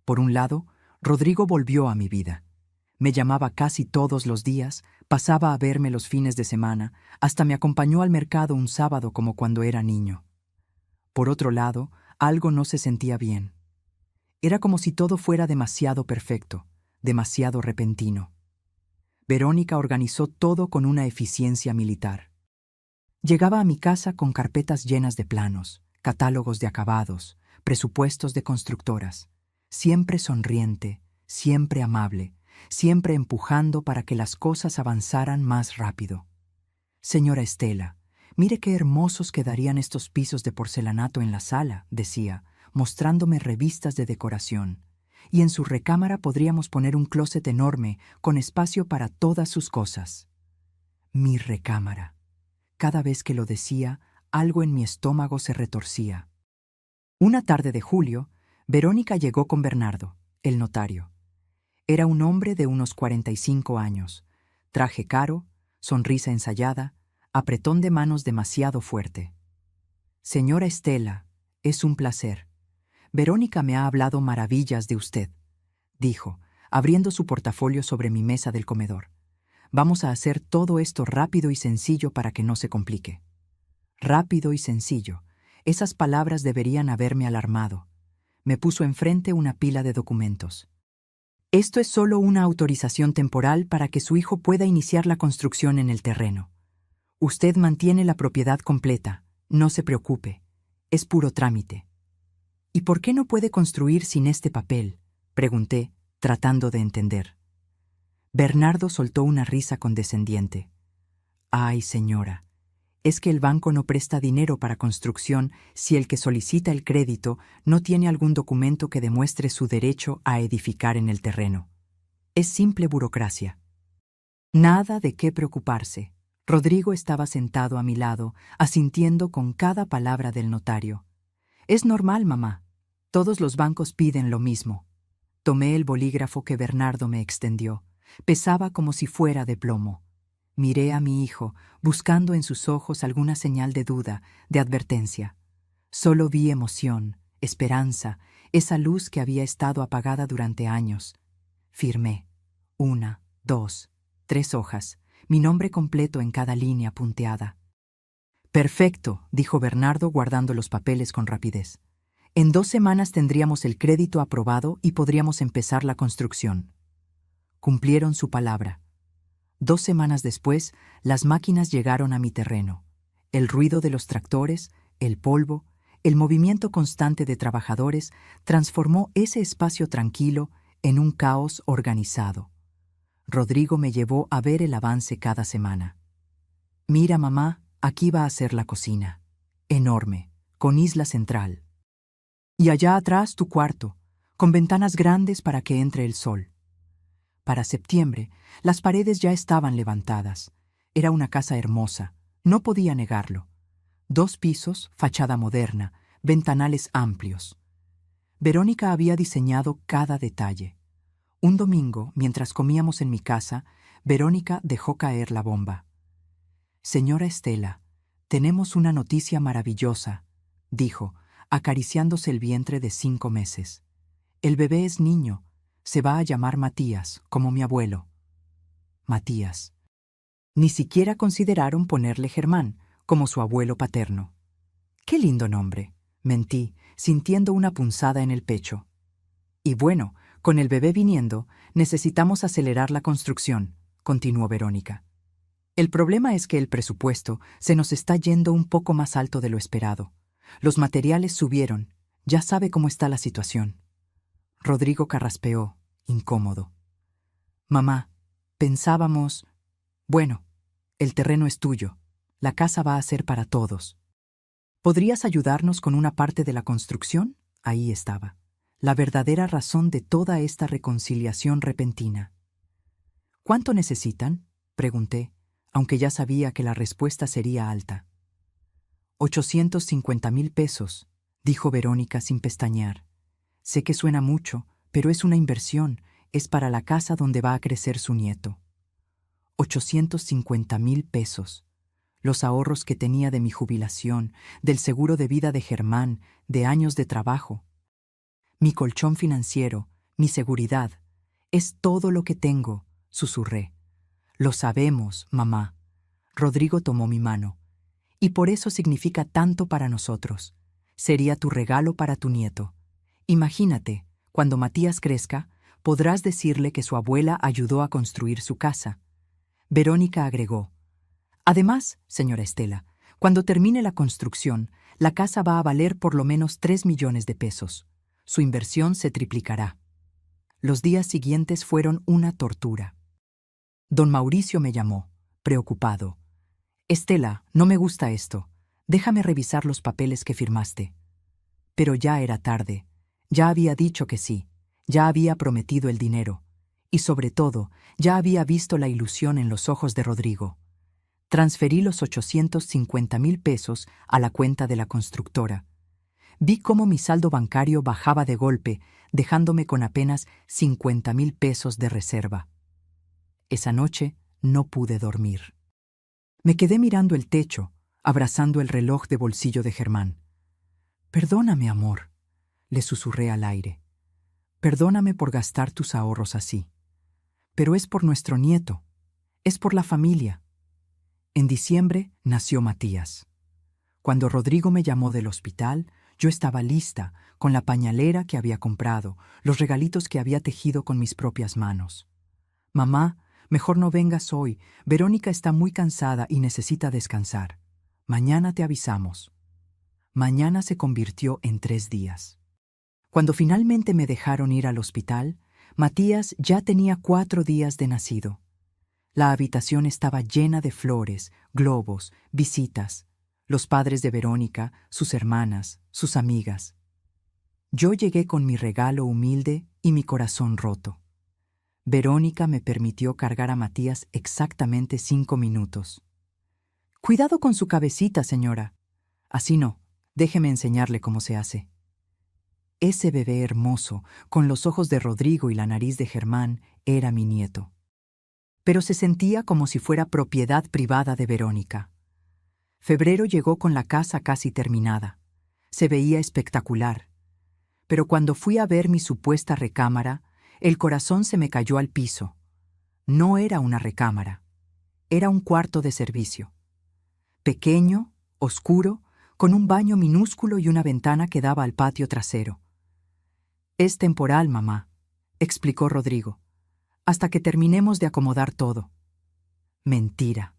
Por un lado, Rodrigo volvió a mi vida. Me llamaba casi todos los días, pasaba a verme los fines de semana, hasta me acompañó al mercado un sábado como cuando era niño. Por otro lado, algo no se sentía bien. Era como si todo fuera demasiado perfecto, demasiado repentino. Verónica organizó todo con una eficiencia militar. Llegaba a mi casa con carpetas llenas de planos, catálogos de acabados, presupuestos de constructoras, siempre sonriente, siempre amable, siempre empujando para que las cosas avanzaran más rápido. Señora Estela, mire qué hermosos quedarían estos pisos de porcelanato en la sala, decía, mostrándome revistas de decoración. Y en su recámara podríamos poner un closet enorme con espacio para todas sus cosas. Mi recámara. Cada vez que lo decía, algo en mi estómago se retorcía. Una tarde de julio, Verónica llegó con Bernardo, el notario. Era un hombre de unos 45 años, traje caro, sonrisa ensayada, apretón de manos demasiado fuerte. Señora Estela, es un placer. Verónica me ha hablado maravillas de usted, dijo, abriendo su portafolio sobre mi mesa del comedor. Vamos a hacer todo esto rápido y sencillo para que no se complique. Rápido y sencillo. Esas palabras deberían haberme alarmado. Me puso enfrente una pila de documentos. Esto es solo una autorización temporal para que su hijo pueda iniciar la construcción en el terreno. Usted mantiene la propiedad completa, no se preocupe. Es puro trámite. ¿Y por qué no puede construir sin este papel?, pregunté, tratando de entender. Bernardo soltó una risa condescendiente. Ay, señora, es que el banco no presta dinero para construcción si el que solicita el crédito no tiene algún documento que demuestre su derecho a edificar en el terreno. Es simple burocracia. Nada de qué preocuparse. Rodrigo estaba sentado a mi lado, asintiendo con cada palabra del notario. Es normal, mamá. Todos los bancos piden lo mismo. Tomé el bolígrafo que Bernardo me extendió. Pesaba como si fuera de plomo. Miré a mi hijo, buscando en sus ojos alguna señal de duda, de advertencia. Solo vi emoción, esperanza, esa luz que había estado apagada durante años. Firmé. 1, 2, 3 hojas, mi nombre completo en cada línea punteada. Perfecto, dijo Bernardo guardando los papeles con rapidez. En 2 semanas tendríamos el crédito aprobado y podríamos empezar la construcción. Cumplieron su palabra. 2 semanas después, las máquinas llegaron a mi terreno. El ruido de los tractores, el polvo, el movimiento constante de trabajadores transformó ese espacio tranquilo en un caos organizado. Rodrigo me llevó a ver el avance cada semana. Mira, mamá, aquí va a ser la cocina. Enorme, con isla central. Y allá atrás tu cuarto, con ventanas grandes para que entre el sol. Para septiembre, las paredes ya estaban levantadas. Era una casa hermosa, no podía negarlo. 2 pisos, fachada moderna, ventanales amplios. Verónica había diseñado cada detalle. Un domingo, mientras comíamos en mi casa, Verónica dejó caer la bomba. Señora Estela, tenemos una noticia maravillosa, dijo, acariciándose el vientre de 5 meses. El bebé es niño. Se va a llamar Matías, como mi abuelo. Matías. Ni siquiera consideraron ponerle Germán, como su abuelo paterno. ¡Qué lindo nombre!, mentí, sintiendo una punzada en el pecho. Y bueno, con el bebé viniendo, necesitamos acelerar la construcción, continuó Verónica. El problema es que el presupuesto se nos está yendo un poco más alto de lo esperado. Los materiales subieron. Ya sabe cómo está la situación. Rodrigo carraspeó, incómodo. Mamá, pensábamos... Bueno, el terreno es tuyo. La casa va a ser para todos. ¿Podrías ayudarnos con una parte de la construcción? Ahí estaba. La verdadera razón de toda esta reconciliación repentina. ¿Cuánto necesitan?, pregunté, aunque ya sabía que la respuesta sería alta. 850,000 pesos, dijo Verónica sin pestañear. Sé que suena mucho, pero es una inversión, es para la casa donde va a crecer su nieto. 850,000 pesos. Los ahorros que tenía de mi jubilación, del seguro de vida de Germán, de años de trabajo. Mi colchón financiero, mi seguridad, es todo lo que tengo, susurré. Lo sabemos, mamá. Rodrigo tomó mi mano. Y por eso significa tanto para nosotros. Sería tu regalo para tu nieto. Imagínate, cuando Matías crezca, podrás decirle que su abuela ayudó a construir su casa. Verónica agregó: además, señora Estela, cuando termine la construcción, la casa va a valer por lo menos 3 millones de pesos. Su inversión se triplicará. Los días siguientes fueron una tortura. Don Mauricio me llamó, preocupado. Estela, no me gusta esto. Déjame revisar los papeles que firmaste. Pero ya era tarde. Ya había dicho que sí. Ya había prometido el dinero. Y sobre todo, ya había visto la ilusión en los ojos de Rodrigo. Transferí los 850,000 pesos a la cuenta de la constructora. Vi cómo mi saldo bancario bajaba de golpe, dejándome con apenas 50,000 pesos de reserva. Esa noche no pude dormir. Me quedé mirando el techo, abrazando el reloj de bolsillo de Germán. Perdóname, amor, le susurré al aire. Perdóname por gastar tus ahorros así. Pero es por nuestro nieto, es por la familia. En diciembre nació Matías. Cuando Rodrigo me llamó del hospital, yo estaba lista, con la pañalera que había comprado, los regalitos que había tejido con mis propias manos. Mamá, mejor no vengas hoy. Verónica está muy cansada y necesita descansar. Mañana te avisamos. Mañana se convirtió en 3 días. Cuando finalmente me dejaron ir al hospital, Matías ya tenía 4 días de nacido. La habitación estaba llena de flores, globos, visitas, los padres de Verónica, sus hermanas, sus amigas. Yo llegué con mi regalo humilde y mi corazón roto. Verónica me permitió cargar a Matías exactamente 5 minutos. Cuidado con su cabecita, señora. Así no, déjeme enseñarle cómo se hace. Ese bebé hermoso, con los ojos de Rodrigo y la nariz de Germán, era mi nieto. Pero se sentía como si fuera propiedad privada de Verónica. Febrero llegó con la casa casi terminada. Se veía espectacular. Pero cuando fui a ver mi supuesta recámara, el corazón se me cayó al piso. No era una recámara. Era un cuarto de servicio. Pequeño, oscuro, con un baño minúsculo y una ventana que daba al patio trasero. Es temporal, mamá, explicó Rodrigo, hasta que terminemos de acomodar todo. Mentira.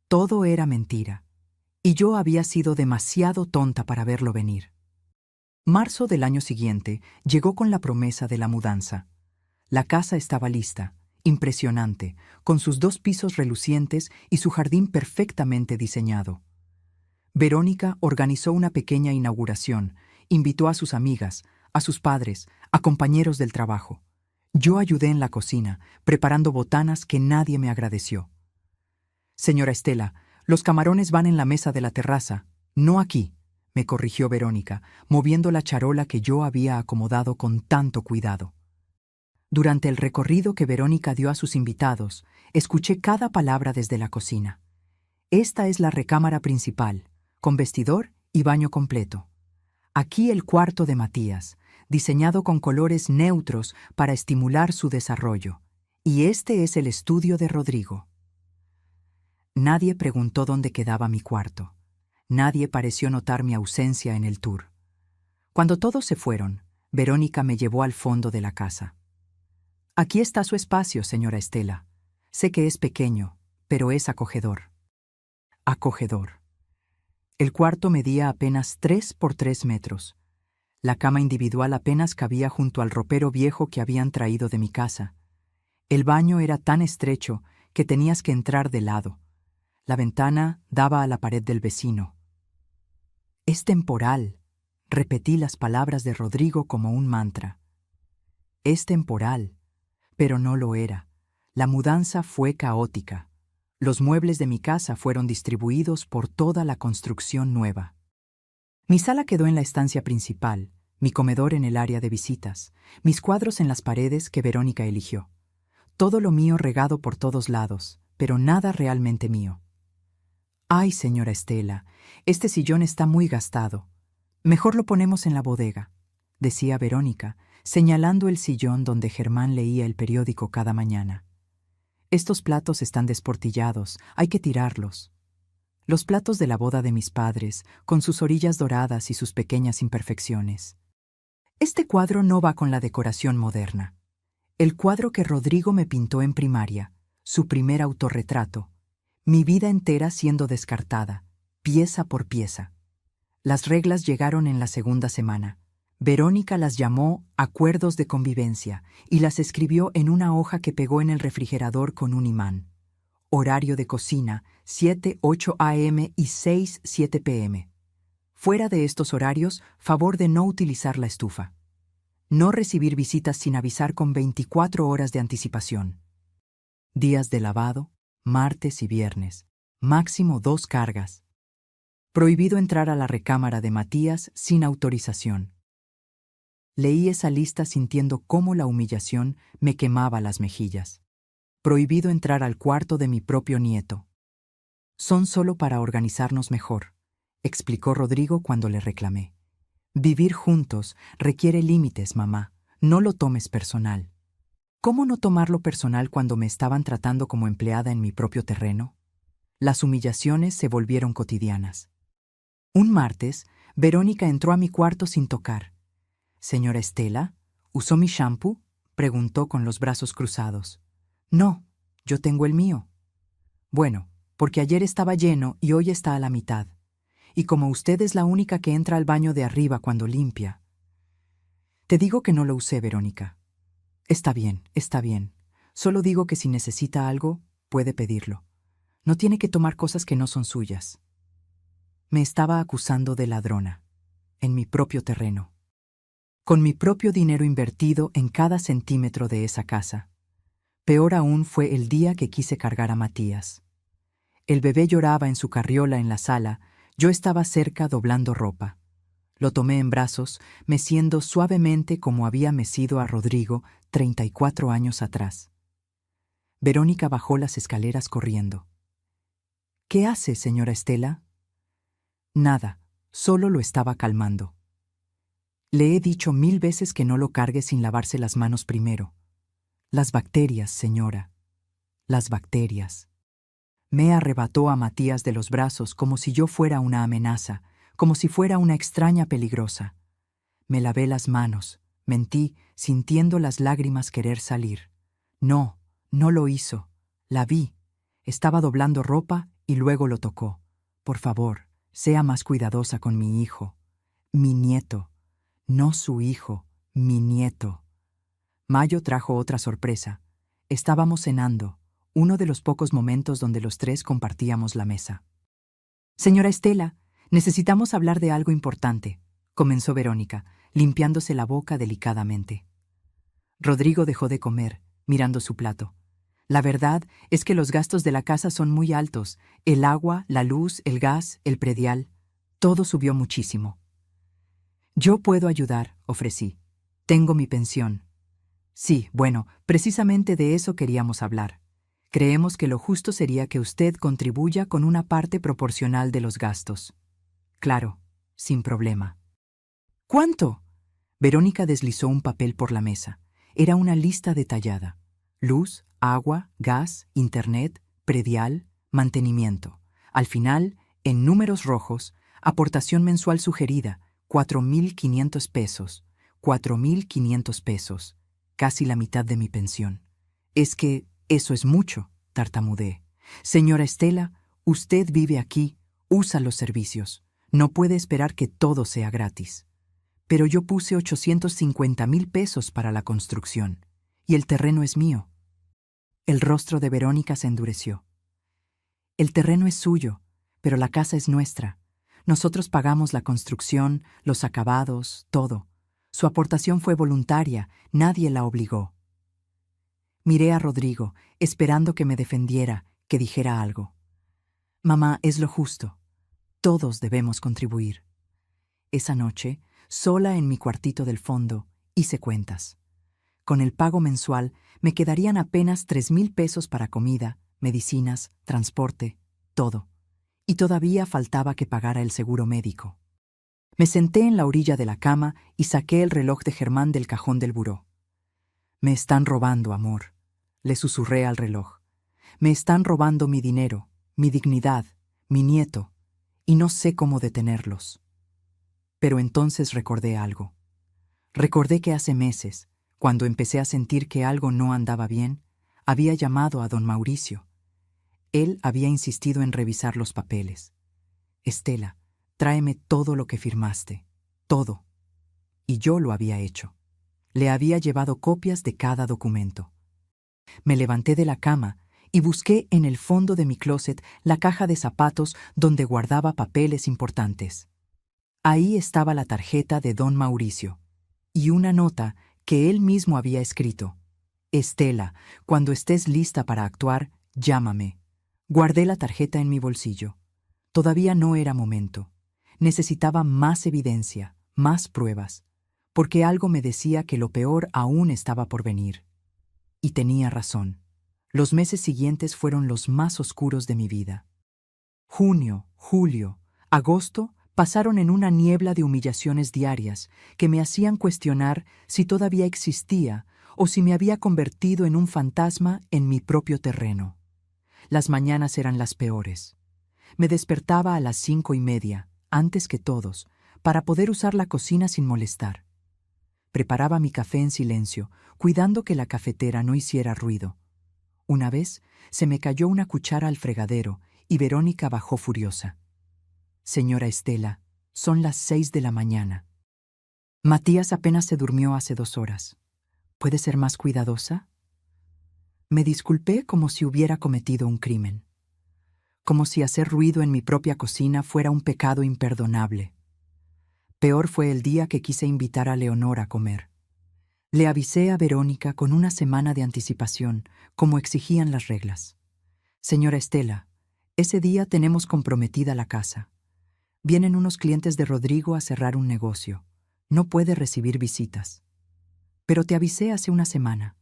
Todo era mentira. Y yo había sido demasiado tonta para verlo venir. Marzo del año siguiente llegó con la promesa de la mudanza. La casa estaba lista, impresionante, con sus 2 pisos relucientes y su jardín perfectamente diseñado. Verónica organizó una pequeña inauguración, invitó a sus amigas, a sus padres, a compañeros del trabajo. Yo ayudé en la cocina, preparando botanas que nadie me agradeció. Señora Estela, los camarones van en la mesa de la terraza, no aquí, me corrigió Verónica, moviendo la charola que yo había acomodado con tanto cuidado. Durante el recorrido que Verónica dio a sus invitados, escuché cada palabra desde la cocina. Esta es la recámara principal, con vestidor y baño completo. Aquí el cuarto de Matías, diseñado con colores neutros para estimular su desarrollo. Y este es el estudio de Rodrigo. Nadie preguntó dónde quedaba mi cuarto. Nadie pareció notar mi ausencia en el tour. Cuando todos se fueron, Verónica me llevó al fondo de la casa. Aquí está su espacio, señora Estela. Sé que es pequeño, pero es acogedor. Acogedor. El cuarto medía apenas 3 por 3 metros. La cama individual apenas cabía junto al ropero viejo que habían traído de mi casa. El baño era tan estrecho que tenías que entrar de lado. La ventana daba a la pared del vecino. Es temporal, repetí las palabras de Rodrigo como un mantra. Es temporal, pero no lo era. La mudanza fue caótica. Los muebles de mi casa fueron distribuidos por toda la construcción nueva. Mi sala quedó en la estancia principal, mi comedor en el área de visitas, mis cuadros en las paredes que Verónica eligió. Todo lo mío regado por todos lados, pero nada realmente mío. Ay, señora Estela, este sillón está muy gastado. Mejor lo ponemos en la bodega, decía Verónica, señalando el sillón donde Germán leía el periódico cada mañana. Estos platos están desportillados, hay que tirarlos. Los platos de la boda de mis padres, con sus orillas doradas y sus pequeñas imperfecciones. Este cuadro no va con la decoración moderna. El cuadro que Rodrigo me pintó en primaria, su primer autorretrato, mi vida entera siendo descartada, pieza por pieza. Las reglas llegaron en la segunda semana. Verónica las llamó acuerdos de convivencia y las escribió en una hoja que pegó en el refrigerador con un imán. Horario de cocina, 7:08 a.m. y 6:07 p.m. Fuera de estos horarios, favor de no utilizar la estufa. No recibir visitas sin avisar con 24 horas de anticipación. Días de lavado, martes y viernes. Máximo 2 cargas. Prohibido entrar a la recámara de Matías sin autorización. Leí esa lista sintiendo cómo la humillación me quemaba las mejillas. Prohibido entrar al cuarto de mi propio nieto. Son solo para organizarnos mejor, explicó Rodrigo cuando le reclamé. Vivir juntos requiere límites, mamá. No lo tomes personal. ¿Cómo no tomarlo personal cuando me estaban tratando como empleada en mi propio terreno? Las humillaciones se volvieron cotidianas. Un martes, Verónica entró a mi cuarto sin tocar. «Señora Estela, ¿usó mi shampoo?», preguntó con los brazos cruzados. «No, yo tengo el mío». «Bueno, porque ayer estaba lleno y hoy está a la mitad. Y como usted es la única que entra al baño de arriba cuando limpia». «Te digo que no lo usé, Verónica». Está bien, está bien. Solo digo que si necesita algo, puede pedirlo. No tiene que tomar cosas que no son suyas». Me estaba acusando de ladrona, en mi propio terreno, con mi propio dinero invertido en cada centímetro de esa casa. Peor aún fue el día que quise cargar a Matías. El bebé lloraba en su carriola en la sala, yo estaba cerca doblando ropa. Lo tomé en brazos, meciendo suavemente como había mecido a Rodrigo 34 años atrás. Verónica bajó las escaleras corriendo. «¿Qué hace, señora Estela?» «Nada, solo lo estaba calmando. Le he dicho 1000 veces que no lo cargue sin lavarse las manos primero. Las bacterias, señora. Las bacterias». Me arrebató a Matías de los brazos como si yo fuera una amenaza, como si fuera una extraña peligrosa. Me lavé las manos, mentí, sintiendo las lágrimas querer salir. No, no lo hizo. La vi. Estaba doblando ropa y luego lo tocó. «Por favor, sea más cuidadosa con mi hijo. Mi nieto. No su hijo, mi nieto». Mayo trajo otra sorpresa. Estábamos cenando, uno de los pocos momentos donde los tres compartíamos la mesa. «Señora Estela, necesitamos hablar de algo importante», comenzó Verónica, limpiándose la boca delicadamente. Rodrigo dejó de comer, mirando su plato. «La verdad es que los gastos de la casa son muy altos. El agua, la luz, el gas, el predial. Todo subió muchísimo». «Yo puedo ayudar», ofrecí. «Tengo mi pensión». «Sí, bueno, precisamente de eso queríamos hablar. Creemos que lo justo sería que usted contribuya con una parte proporcional de los gastos». «Claro, sin problema». «¿Cuánto?». Verónica deslizó un papel por la mesa. Era una lista detallada. Luz, agua, gas, internet, predial, mantenimiento. Al final, en números rojos, aportación mensual sugerida, 4.500 pesos. 4.500 pesos. Casi la mitad de mi pensión. «Es que eso es mucho», tartamudeé. «Señora Estela, usted vive aquí, usa los servicios. No puede esperar que todo sea gratis». «Pero yo puse 850.000 pesos para la construcción. Y el terreno es mío». El rostro de Verónica se endureció. «El terreno es suyo, pero la casa es nuestra. Nosotros pagamos la construcción, los acabados, todo. Su aportación fue voluntaria, nadie la obligó». Miré a Rodrigo, esperando que me defendiera, que dijera algo. «Mamá, es lo justo. Todos debemos contribuir». Esa noche, sola en mi cuartito del fondo, hice cuentas. Con el pago mensual me quedarían apenas 3.000 pesos para comida, medicinas, transporte, todo. Y todavía faltaba que pagara el seguro médico. Me senté en la orilla de la cama y saqué el reloj de Germán del cajón del buró. «Me están robando, amor», le susurré al reloj. Me están robando mi dinero, mi dignidad, mi nieto, y no sé cómo detenerlos. Pero entonces recordé algo. Recordé que hace meses, cuando empecé a sentir que algo no andaba bien, había llamado a don Mauricio. Él había insistido en revisar los papeles. Estela, tráeme todo lo que firmaste, todo. Y yo lo había hecho. Le había llevado copias de cada documento. Me levanté de la cama y busqué en el fondo de mi closet la caja de zapatos donde guardaba papeles importantes. Ahí estaba la tarjeta de don Mauricio y una nota que él mismo había escrito. Estela, cuando estés lista para actuar, llámame. Guardé la tarjeta en mi bolsillo. Todavía no era momento. Necesitaba más evidencia, más pruebas, porque algo me decía que lo peor aún estaba por venir. Y tenía razón. Los meses siguientes fueron los más oscuros de mi vida. Junio, julio, agosto pasaron en una niebla de humillaciones diarias que me hacían cuestionar si todavía existía o si me había convertido en un fantasma en mi propio terreno. Las mañanas eran las peores. Me despertaba a las 5:30, antes que todos, para poder usar la cocina sin molestar. Preparaba mi café en silencio, cuidando que la cafetera no hiciera ruido. Una vez se me cayó una cuchara al fregadero y Verónica bajó furiosa. Señora Estela, son las 6 de la mañana. Matías apenas se durmió hace 2 horas. ¿Puede ser más cuidadosa? Me disculpé como si hubiera cometido un crimen. Como si hacer ruido en mi propia cocina fuera un pecado imperdonable. Peor fue el día que quise invitar a Leonor a comer. Le avisé a Verónica con una semana de anticipación, como exigían las reglas. Señora Estela, ese día tenemos comprometida la casa. Vienen unos clientes de Rodrigo a cerrar un negocio. No puede recibir visitas. Pero te avisé hace una semana.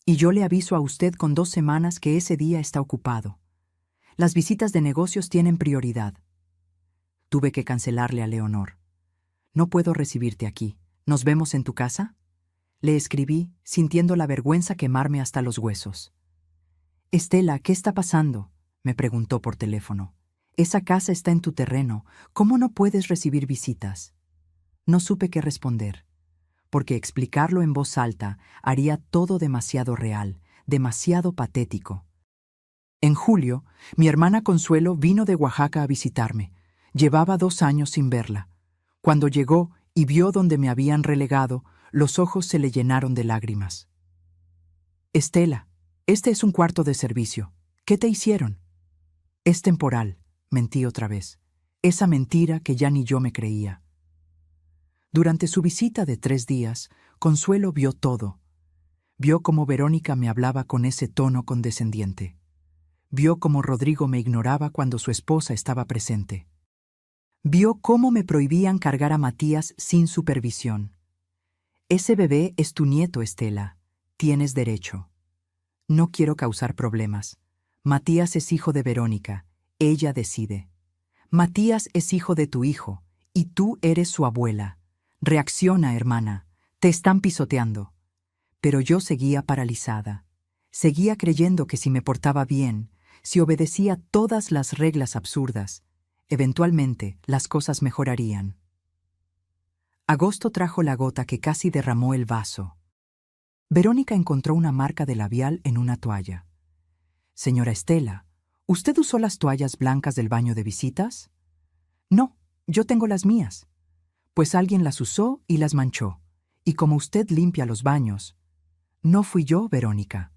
Y yo le aviso a usted con 2 semanas que ese día está ocupado. Las visitas de negocios tienen prioridad. Tuve que cancelarle a Leonor. No puedo recibirte aquí. ¿Nos vemos en tu casa? Le escribí, sintiendo la vergüenza quemarme hasta los huesos. Estela, ¿qué está pasando?, me preguntó por teléfono. Esa casa está en tu terreno. ¿Cómo no puedes recibir visitas? No supe qué responder, porque explicarlo en voz alta haría todo demasiado real, demasiado patético. En julio, mi hermana Consuelo vino de Oaxaca a visitarme. Llevaba 2 años sin verla. Cuando llegó y vio donde me habían relegado, los ojos se le llenaron de lágrimas. Estela, este es un cuarto de servicio. ¿Qué te hicieron? Es temporal, mentí otra vez. Esa mentira que ya ni yo me creía. Durante su visita de 3 días, Consuelo vio todo. Vio cómo Verónica me hablaba con ese tono condescendiente. Vio cómo Rodrigo me ignoraba cuando su esposa estaba presente. Vio cómo me prohibían cargar a Matías sin supervisión. Ese bebé es tu nieto, Estela. Tienes derecho. No quiero causar problemas. Matías es hijo de Verónica. Ella decide. Matías es hijo de tu hijo, y tú eres su abuela. Reacciona, hermana. Te están pisoteando. Pero yo seguía paralizada. Seguía creyendo que si me portaba bien, si obedecía todas las reglas absurdas, eventualmente las cosas mejorarían. Agosto trajo la gota que casi derramó el vaso. Verónica encontró una marca de labial en una toalla. Señora Estela, ¿usted usó las toallas blancas del baño de visitas? No, yo tengo las mías. Pues alguien las usó y las manchó. Y como usted limpia los baños. No fui yo, Verónica.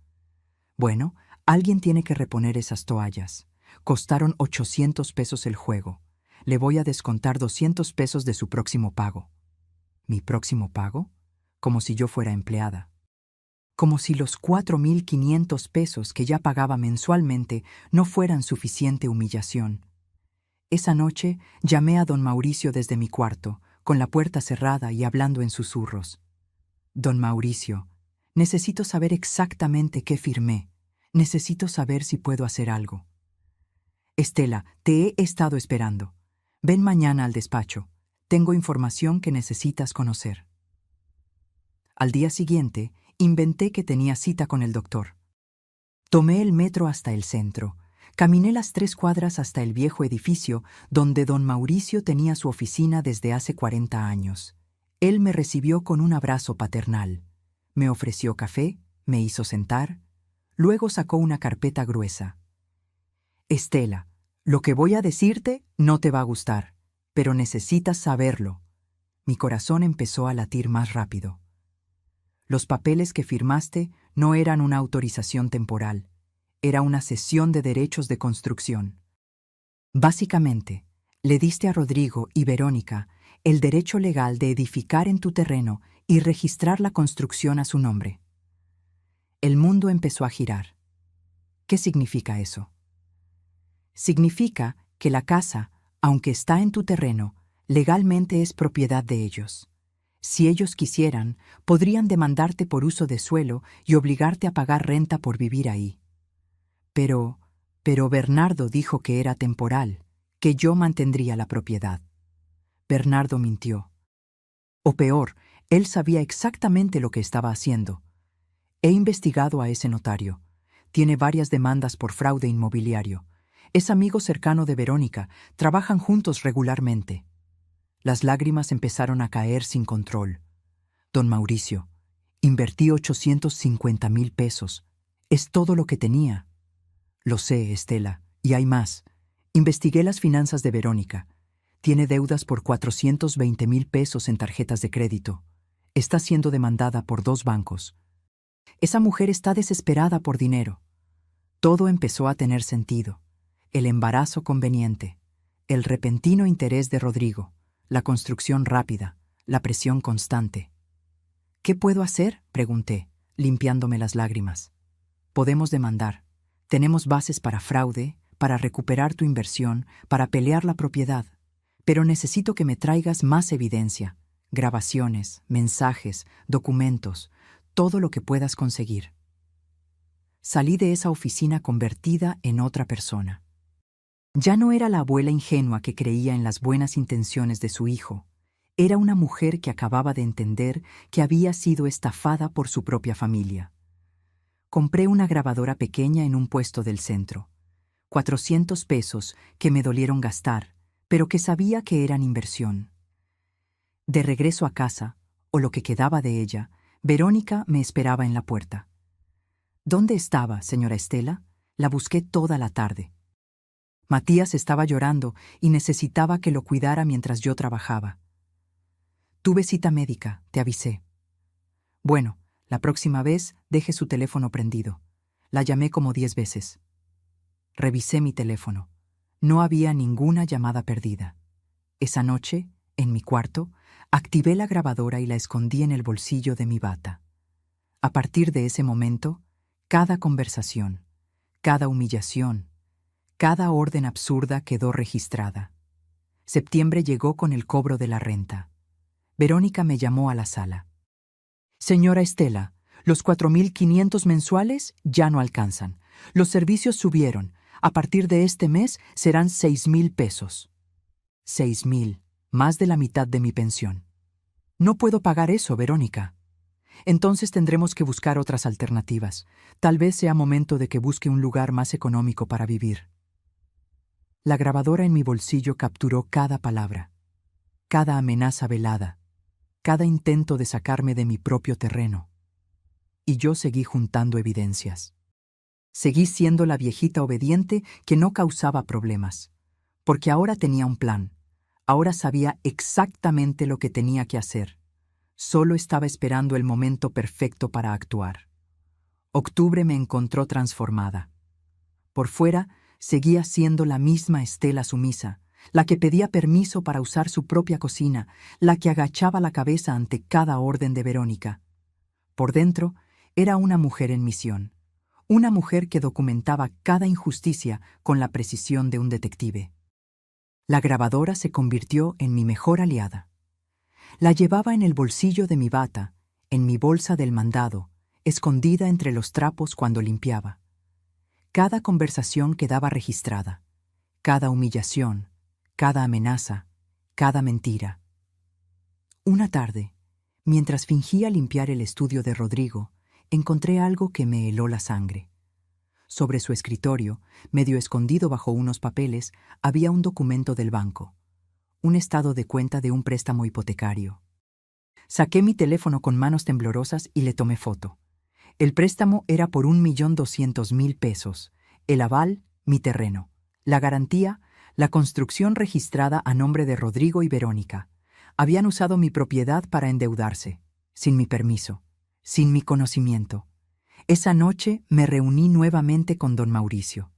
Bueno, alguien tiene que reponer esas toallas. Costaron 800 pesos el juego. Le voy a descontar 200 pesos de su próximo pago. ¿Mi próximo pago? Como si yo fuera empleada. Como si los 4,500 pesos que ya pagaba mensualmente no fueran suficiente humillación. Esa noche llamé a don Mauricio desde mi cuarto, con la puerta cerrada y hablando en susurros. Don Mauricio, necesito saber exactamente qué firmé. Necesito saber si puedo hacer algo. Estela, te he estado esperando. Ven mañana al despacho. Tengo información que necesitas conocer. Al día siguiente, inventé que tenía cita con el doctor. Tomé el metro hasta el centro. Caminé las 3 cuadras hasta el viejo edificio donde don Mauricio tenía su oficina desde hace 40 años. Él me recibió con un abrazo paternal. Me ofreció café, me hizo sentar. Luego sacó una carpeta gruesa. Estela, lo que voy a decirte no te va a gustar, pero necesitas saberlo. Mi corazón empezó a latir más rápido. Los papeles que firmaste no eran una autorización temporal, era una cesión de derechos de construcción. Básicamente, le diste a Rodrigo y Verónica el derecho legal de edificar en tu terreno y registrar la construcción a su nombre. El mundo empezó a girar. ¿Qué significa eso? Significa que la casa, aunque está en tu terreno, legalmente es propiedad de ellos. Si ellos quisieran, podrían demandarte por uso de suelo y obligarte a pagar renta por vivir ahí. Pero Bernardo dijo que era temporal, que yo mantendría la propiedad. Bernardo mintió. O peor, él sabía exactamente lo que estaba haciendo. He investigado a ese notario. Tiene varias demandas por fraude inmobiliario. Es amigo cercano de Verónica, trabajan juntos regularmente. Las lágrimas empezaron a caer sin control. Don Mauricio, invertí 850,000 pesos. Es todo lo que tenía. Lo sé, Estela, y hay más. Investigué las finanzas de Verónica. Tiene deudas por 420,000 pesos en tarjetas de crédito. Está siendo demandada por 2 bancos. Esa mujer está desesperada por dinero. Todo empezó a tener sentido. El embarazo conveniente, el repentino interés de Rodrigo, la construcción rápida, la presión constante. ¿Qué puedo hacer?, pregunté, limpiándome las lágrimas. Podemos demandar. Tenemos bases para fraude, para recuperar tu inversión, para pelear la propiedad. Pero necesito que me traigas más evidencia, grabaciones, mensajes, documentos, todo lo que puedas conseguir. Salí de esa oficina convertida en otra persona. Ya no era la abuela ingenua que creía en las buenas intenciones de su hijo. Era una mujer que acababa de entender que había sido estafada por su propia familia. Compré una grabadora pequeña en un puesto del centro. 400 pesos que me dolieron gastar, pero que sabía que eran inversión. De regreso a casa, o lo que quedaba de ella, Verónica me esperaba en la puerta. ¿Dónde estaba, señora Estela? La busqué toda la tarde. Matías estaba llorando y necesitaba que lo cuidara mientras yo trabajaba. Tuve cita médica, te avisé. Bueno, la próxima vez deje su teléfono prendido. La llamé como 10 veces. Revisé mi teléfono. No había ninguna llamada perdida. Esa noche, en mi cuarto, activé la grabadora y la escondí en el bolsillo de mi bata. A partir de ese momento, cada conversación, cada humillación, cada orden absurda quedó registrada. Septiembre llegó con el cobro de la renta. Verónica me llamó a la sala. Señora Estela, los 4,500 mensuales ya no alcanzan. Los servicios subieron. A partir de este mes serán 6,000 pesos. 6,000, más de la mitad de mi pensión. No puedo pagar eso, Verónica. Entonces tendremos que buscar otras alternativas. Tal vez sea momento de que busque un lugar más económico para vivir. La grabadora en mi bolsillo capturó cada palabra, cada amenaza velada, cada intento de sacarme de mi propio terreno. Y yo seguí juntando evidencias. Seguí siendo la viejita obediente que no causaba problemas, porque ahora tenía un plan. Ahora sabía exactamente lo que tenía que hacer. Solo estaba esperando el momento perfecto para actuar. Octubre me encontró transformada. Por fuera, seguía siendo la misma Estela sumisa, la que pedía permiso para usar su propia cocina, la que agachaba la cabeza ante cada orden de Verónica. Por dentro, era una mujer en misión, una mujer que documentaba cada injusticia con la precisión de un detective. La grabadora se convirtió en mi mejor aliada. La llevaba en el bolsillo de mi bata, en mi bolsa del mandado, escondida entre los trapos cuando limpiaba. Cada conversación quedaba registrada, cada humillación, cada amenaza, cada mentira. Una tarde, mientras fingía limpiar el estudio de Rodrigo, encontré algo que me heló la sangre. Sobre su escritorio, medio escondido bajo unos papeles, había un documento del banco, un estado de cuenta de un préstamo hipotecario. Saqué mi teléfono con manos temblorosas y le tomé foto. El préstamo era por 1.200.000 pesos. El aval, mi terreno. La garantía, la construcción registrada a nombre de Rodrigo y Verónica. Habían usado mi propiedad para endeudarse, sin mi permiso, sin mi conocimiento. Esa noche me reuní nuevamente con don Mauricio.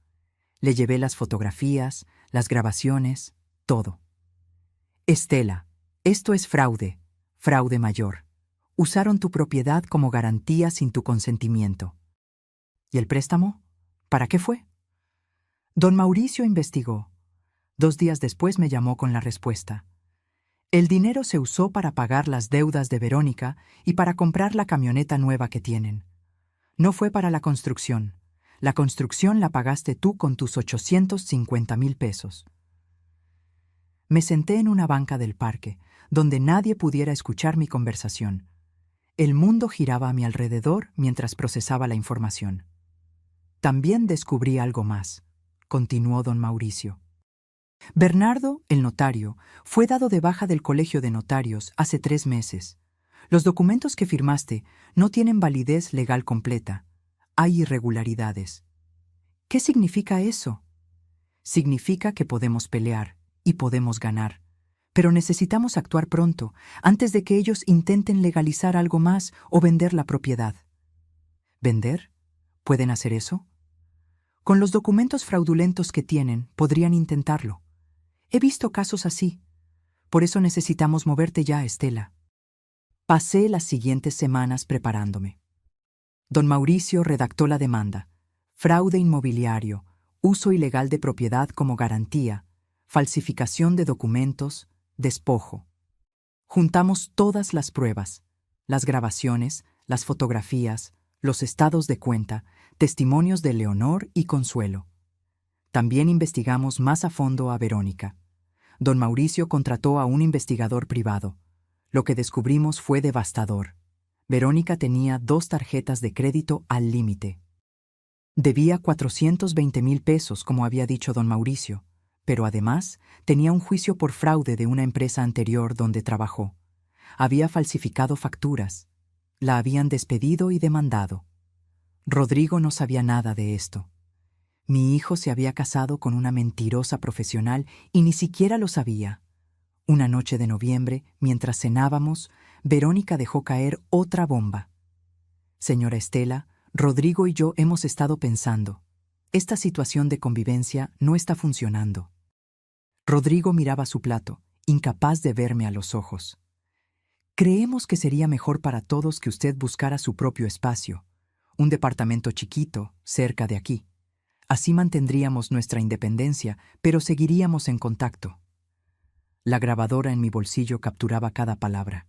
Le llevé las fotografías, las grabaciones, todo. Estela, esto es fraude, fraude mayor. Usaron tu propiedad como garantía sin tu consentimiento. ¿Y el préstamo? ¿Para qué fue? Don Mauricio investigó. 2 días después me llamó con la respuesta. El dinero se usó para pagar las deudas de Verónica y para comprar la camioneta nueva que tienen. No fue para la construcción. La construcción la pagaste tú con tus 850.000 pesos. Me senté en una banca del parque, donde nadie pudiera escuchar mi conversación. El mundo giraba a mi alrededor mientras procesaba la información. También descubrí algo más, continuó don Mauricio. Bernardo, el notario, fue dado de baja del colegio de notarios hace 3 meses. Los documentos que firmaste no tienen validez legal completa. Hay irregularidades. ¿Qué significa eso? Significa que podemos pelear y podemos ganar. Pero necesitamos actuar pronto, antes de que ellos intenten legalizar algo más o vender la propiedad. ¿Vender? ¿Pueden hacer eso? Con los documentos fraudulentos que tienen, podrían intentarlo. He visto casos así. Por eso necesitamos moverte ya, Estela. Pasé las siguientes semanas preparándome. Don Mauricio redactó la demanda: fraude inmobiliario, uso ilegal de propiedad como garantía, falsificación de documentos, despojo. Juntamos todas las pruebas, las grabaciones, las fotografías, los estados de cuenta, testimonios de Leonor y Consuelo. También investigamos más a fondo a Verónica. Don Mauricio contrató a un investigador privado. Lo que descubrimos fue devastador. Verónica tenía 2 tarjetas de crédito al límite. Debía 420.000 pesos, como había dicho don Mauricio, pero además tenía un juicio por fraude de una empresa anterior donde trabajó. Había falsificado facturas. La habían despedido y demandado. Rodrigo no sabía nada de esto. Mi hijo se había casado con una mentirosa profesional y ni siquiera lo sabía. Una noche de noviembre, mientras cenábamos, Verónica dejó caer otra bomba. Señora Estela, Rodrigo y yo hemos estado pensando. Esta situación de convivencia no está funcionando. Rodrigo miraba su plato, incapaz de verme a los ojos. Creemos que sería mejor para todos que usted buscara su propio espacio, un departamento chiquito, cerca de aquí. Así mantendríamos nuestra independencia, pero seguiríamos en contacto. La grabadora en mi bolsillo capturaba cada palabra.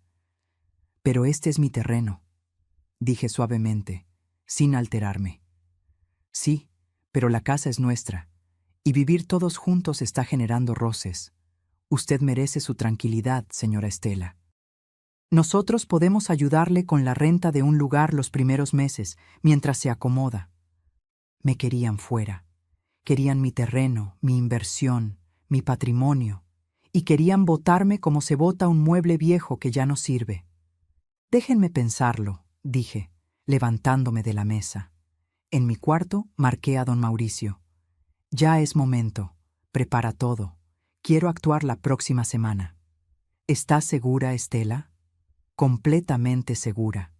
Pero este es mi terreno, dije suavemente, sin alterarme. Sí, pero la casa es nuestra, y vivir todos juntos está generando roces. Usted merece su tranquilidad, señora Estela. Nosotros podemos ayudarle con la renta de un lugar los primeros meses, mientras se acomoda. Me querían fuera. Querían mi terreno, mi inversión, mi patrimonio, y querían botarme como se bota un mueble viejo que ya no sirve. Déjenme pensarlo, dije, levantándome de la mesa. En mi cuarto marqué a don Mauricio. Ya es momento. Prepara todo. Quiero actuar la próxima semana. ¿Estás segura, Estela? Completamente segura.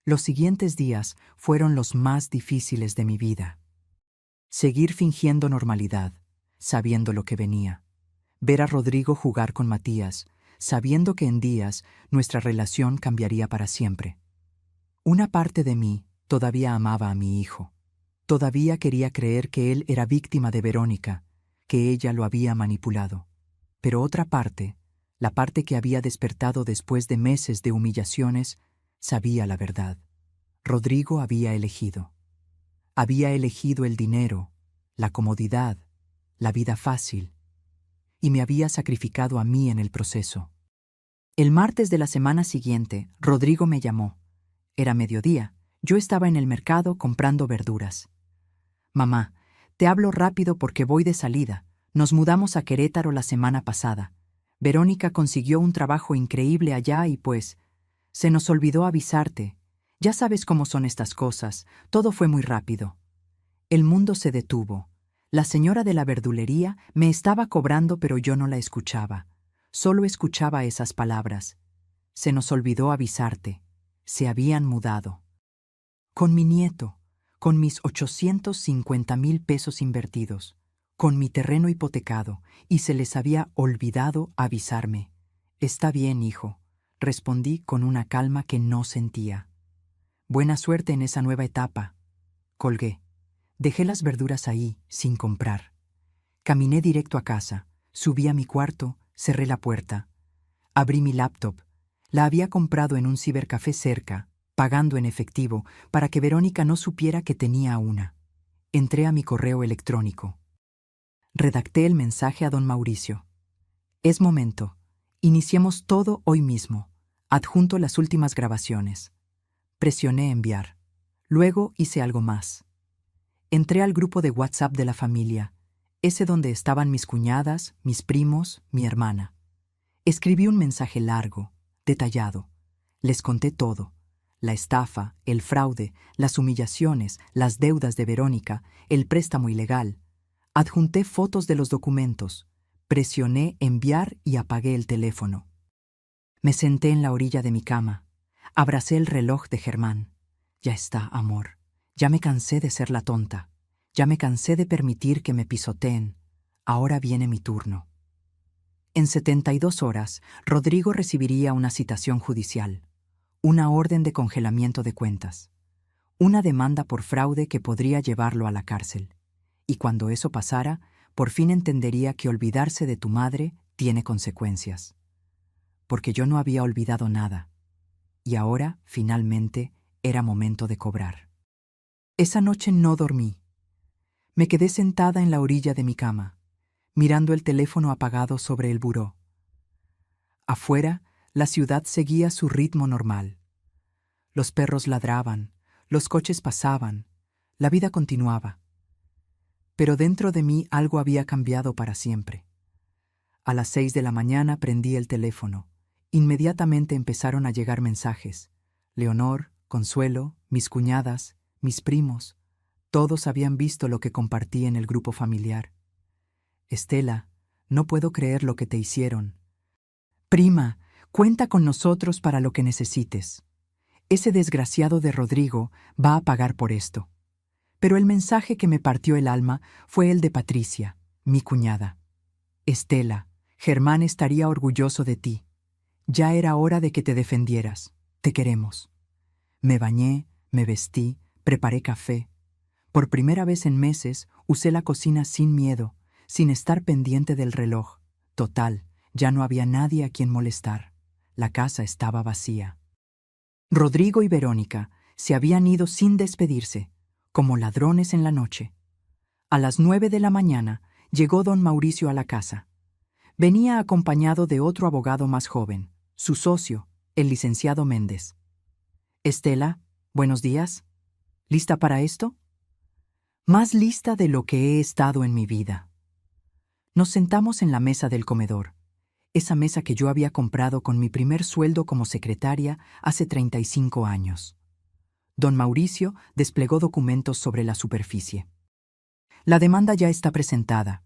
Los siguientes días fueron los más difíciles de mi vida. Seguir fingiendo normalidad, sabiendo lo que venía. Ver a Rodrigo jugar con Matías, sabiendo que en días nuestra relación cambiaría para siempre. Una parte de mí todavía amaba a mi hijo. Todavía quería creer que él era víctima de Verónica, que ella lo había manipulado. Pero otra parte, la parte que había despertado después de meses de humillaciones, sabía la verdad. Rodrigo había elegido. Había elegido el dinero, la comodidad, la vida fácil, y me había sacrificado a mí en el proceso. El martes de la semana siguiente, Rodrigo me llamó. Era mediodía. Yo estaba en el mercado comprando verduras. Mamá, te hablo rápido porque voy de salida. Nos mudamos a Querétaro la semana pasada. Verónica consiguió un trabajo increíble allá y pues, se nos olvidó avisarte. Ya sabes cómo son estas cosas, todo fue muy rápido. El mundo se detuvo. La señora de la verdulería me estaba cobrando pero yo no la escuchaba. Solo escuchaba esas palabras. Se nos olvidó avisarte. Se habían mudado. Con mi nieto, con mis 850,000 pesos invertidos, con mi terreno hipotecado, y se les había olvidado avisarme. Está bien, hijo, respondí con una calma que no sentía. Buena suerte en esa nueva etapa. Colgué. Dejé las verduras ahí, sin comprar. Caminé directo a casa, subí a mi cuarto, cerré la puerta. Abrí mi laptop. La había comprado en un cibercafé cerca, pagando en efectivo, para que Verónica no supiera que tenía una. Entré a mi correo electrónico. Redacté el mensaje a don Mauricio. Es momento. Iniciemos todo hoy mismo. Adjunto las últimas grabaciones. Presioné enviar. Luego hice algo más. Entré al grupo de WhatsApp de la familia, ese donde estaban mis cuñadas, mis primos, mi hermana. Escribí un mensaje largo, detallado. Les conté todo. La estafa, el fraude, las humillaciones, las deudas de Verónica, el préstamo ilegal. Adjunté fotos de los documentos. Presioné enviar y apagué el teléfono. Me senté en la orilla de mi cama. Abracé el reloj de Germán. Ya está, amor. Ya me cansé de ser la tonta. Ya me cansé de permitir que me pisoteen. Ahora viene mi turno. En 72 horas, Rodrigo recibiría una citación judicial, una orden de congelamiento de cuentas, una demanda por fraude que podría llevarlo a la cárcel. Y cuando eso pasara, por fin entendería que olvidarse de tu madre tiene consecuencias. Porque yo no había olvidado nada. Y ahora, finalmente, era momento de cobrar. Esa noche no dormí. Me quedé sentada en la orilla de mi cama, mirando el teléfono apagado sobre el buró. Afuera, la ciudad seguía su ritmo normal. Los perros ladraban, los coches pasaban, la vida continuaba. Pero dentro de mí algo había cambiado para siempre. A las 6 de la mañana prendí el teléfono. Inmediatamente empezaron a llegar mensajes. Leonor, Consuelo, mis cuñadas, mis primos, todos habían visto lo que compartí en el grupo familiar. Estela, no puedo creer lo que te hicieron. Prima, cuenta con nosotros para lo que necesites. Ese desgraciado de Rodrigo va a pagar por esto. Pero el mensaje que me partió el alma fue el de Patricia, mi cuñada. Estela, Germán estaría orgulloso de ti. Ya era hora de que te defendieras. Te queremos. Me bañé, me vestí, preparé café. Por primera vez en meses usé la cocina sin miedo, sin estar pendiente del reloj. Total, ya no había nadie a quien molestar. La casa estaba vacía. Rodrigo y Verónica se habían ido sin despedirse, como ladrones en la noche. A las 9 de la mañana llegó don Mauricio a la casa. Venía acompañado de otro abogado más joven, su socio, el licenciado Méndez. Estela, buenos días. ¿Lista para esto? Más lista de lo que he estado en mi vida. Nos sentamos en la mesa del comedor, esa mesa que yo había comprado con mi primer sueldo como secretaria hace 35 años. Don Mauricio desplegó documentos sobre la superficie. La demanda ya está presentada.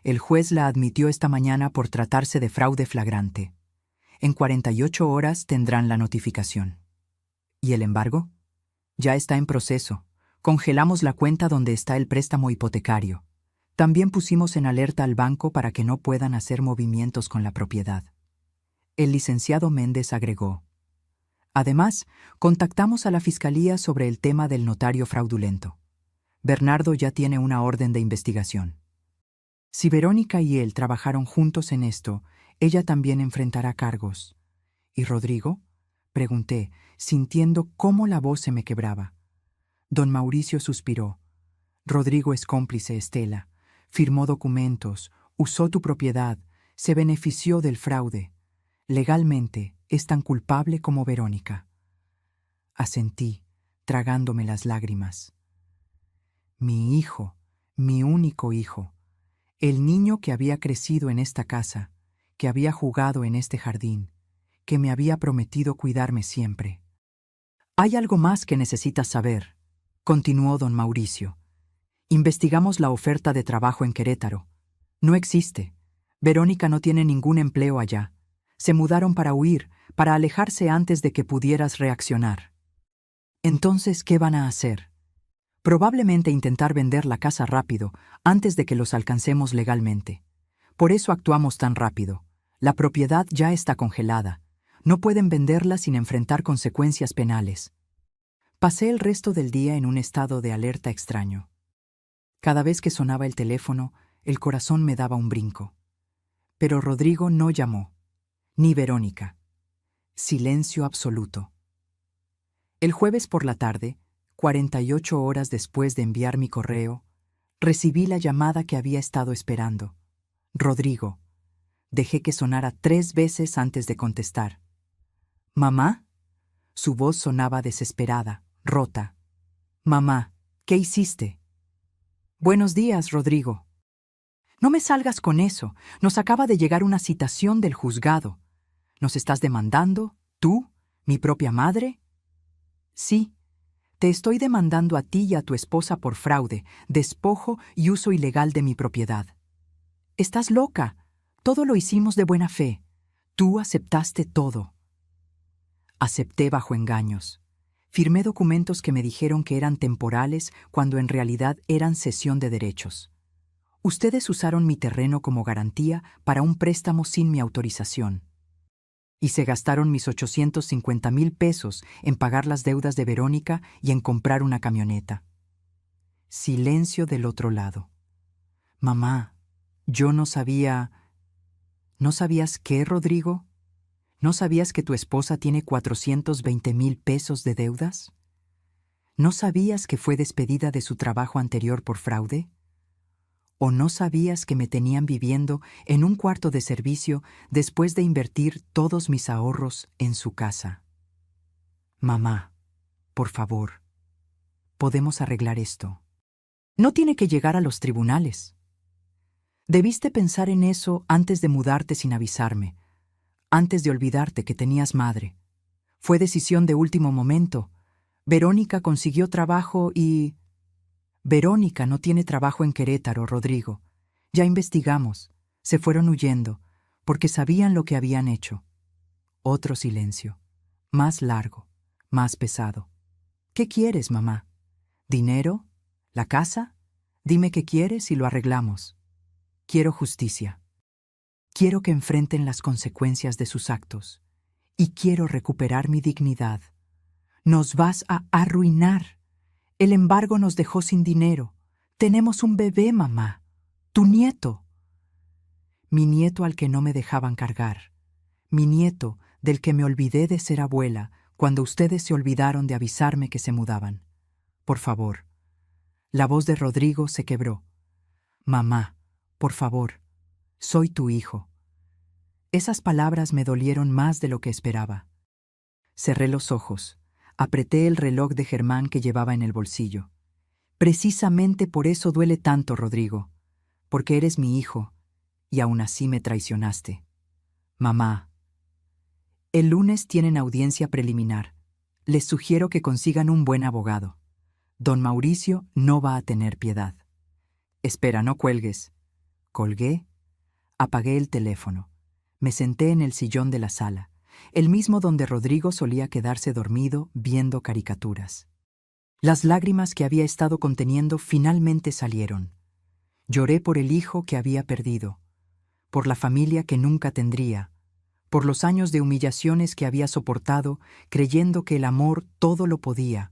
El juez la admitió esta mañana por tratarse de fraude flagrante. En 48 horas tendrán la notificación. ¿Y el embargo? Ya está en proceso. Congelamos la cuenta donde está el préstamo hipotecario. También pusimos en alerta al banco para que no puedan hacer movimientos con la propiedad. El licenciado Méndez agregó. Además, contactamos a la Fiscalía sobre el tema del notario fraudulento. Bernardo ya tiene una orden de investigación. Si Verónica y él trabajaron juntos en esto, ella también enfrentará cargos. ¿Y Rodrigo? Pregunté, sintiendo cómo la voz se me quebraba. Don Mauricio suspiró. Rodrigo es cómplice, Estela. Firmó documentos, usó tu propiedad, se benefició del fraude. Legalmente es tan culpable como Verónica. Asentí, tragándome las lágrimas. Mi hijo, Mi único hijo, el niño que había crecido en esta casa, que había jugado en este jardín, que me había prometido cuidarme siempre. Hay algo más que necesitas saber, continuó don Mauricio. Investigamos la oferta de trabajo en Querétaro. No existe. Verónica no tiene ningún empleo allá. Se mudaron para huir, para alejarse antes de que pudieras reaccionar. Entonces, ¿qué van a hacer? Probablemente intentar vender la casa rápido, antes de que los alcancemos legalmente. Por eso actuamos tan rápido. La propiedad ya está congelada. No pueden venderla sin enfrentar consecuencias penales. Pasé el resto del día en un estado de alerta extraño. Cada vez que sonaba el teléfono, el corazón me daba un brinco. Pero Rodrigo no llamó, ni Verónica. Silencio absoluto. El jueves por la tarde, 48 horas después de enviar mi correo, recibí la llamada que había estado esperando. Rodrigo. Dejé que sonara 3 veces antes de contestar. ¿Mamá? Su voz sonaba desesperada, rota. Mamá, ¿qué hiciste? Buenos días, Rodrigo. No me salgas con eso. Nos acaba de llegar una citación del juzgado. ¿Nos estás demandando? ¿Tú? ¿Mi propia madre? Sí. Te estoy demandando a ti y a tu esposa por fraude, despojo y uso ilegal de mi propiedad. Estás loca. Todo lo hicimos de buena fe. Tú aceptaste todo. Acepté bajo engaños. Firmé documentos que me dijeron que eran temporales cuando en realidad eran cesión de derechos. Ustedes usaron mi terreno como garantía para un préstamo sin mi autorización. Y se gastaron mis 850,000 pesos en pagar las deudas de Verónica y en comprar una camioneta. Silencio del otro lado. Mamá, yo no sabía... ¿No sabías qué, Rodrigo? ¿No sabías que tu esposa tiene 420,000 pesos de deudas? ¿No sabías que fue despedida de su trabajo anterior por fraude? ¿O no sabías que me tenían viviendo en un cuarto de servicio después de invertir todos mis ahorros en su casa? Mamá, por favor, podemos arreglar esto. No tiene que llegar a los tribunales. Debiste pensar en eso antes de mudarte sin avisarme, antes de olvidarte que tenías madre. Fue decisión de último momento. Verónica consiguió trabajo y... Verónica no tiene trabajo en Querétaro, Rodrigo. Ya investigamos. Se fueron huyendo, porque sabían lo que habían hecho. Otro silencio. Más largo, más pesado. ¿Qué quieres, mamá? ¿Dinero? ¿La casa? Dime qué quieres y lo arreglamos. Quiero justicia. Quiero que enfrenten las consecuencias de sus actos. Y quiero recuperar mi dignidad. Nos vas a arruinar. El embargo nos dejó sin dinero. Tenemos un bebé, mamá. Tu nieto. Mi nieto al que no me dejaban cargar. Mi nieto del que me olvidé de ser abuela cuando ustedes se olvidaron de avisarme que se mudaban. Por favor. La voz de Rodrigo se quebró. Mamá, por favor. Soy tu hijo. Esas palabras me dolieron más de lo que esperaba. Cerré los ojos. Apreté el reloj de Germán que llevaba en el bolsillo. Precisamente por eso duele tanto, Rodrigo, porque eres mi hijo, y aún así me traicionaste. Mamá. El lunes tienen audiencia preliminar. Les sugiero que consigan un buen abogado. Don Mauricio no va a tener piedad. Espera, no cuelgues. Colgué, apagué el teléfono. Me senté en el sillón de la sala, el mismo donde Rodrigo solía quedarse dormido viendo caricaturas. Las lágrimas que había estado conteniendo finalmente salieron. Lloré por el hijo que había perdido, por la familia que nunca tendría, por los años de humillaciones que había soportado creyendo que el amor todo lo podía.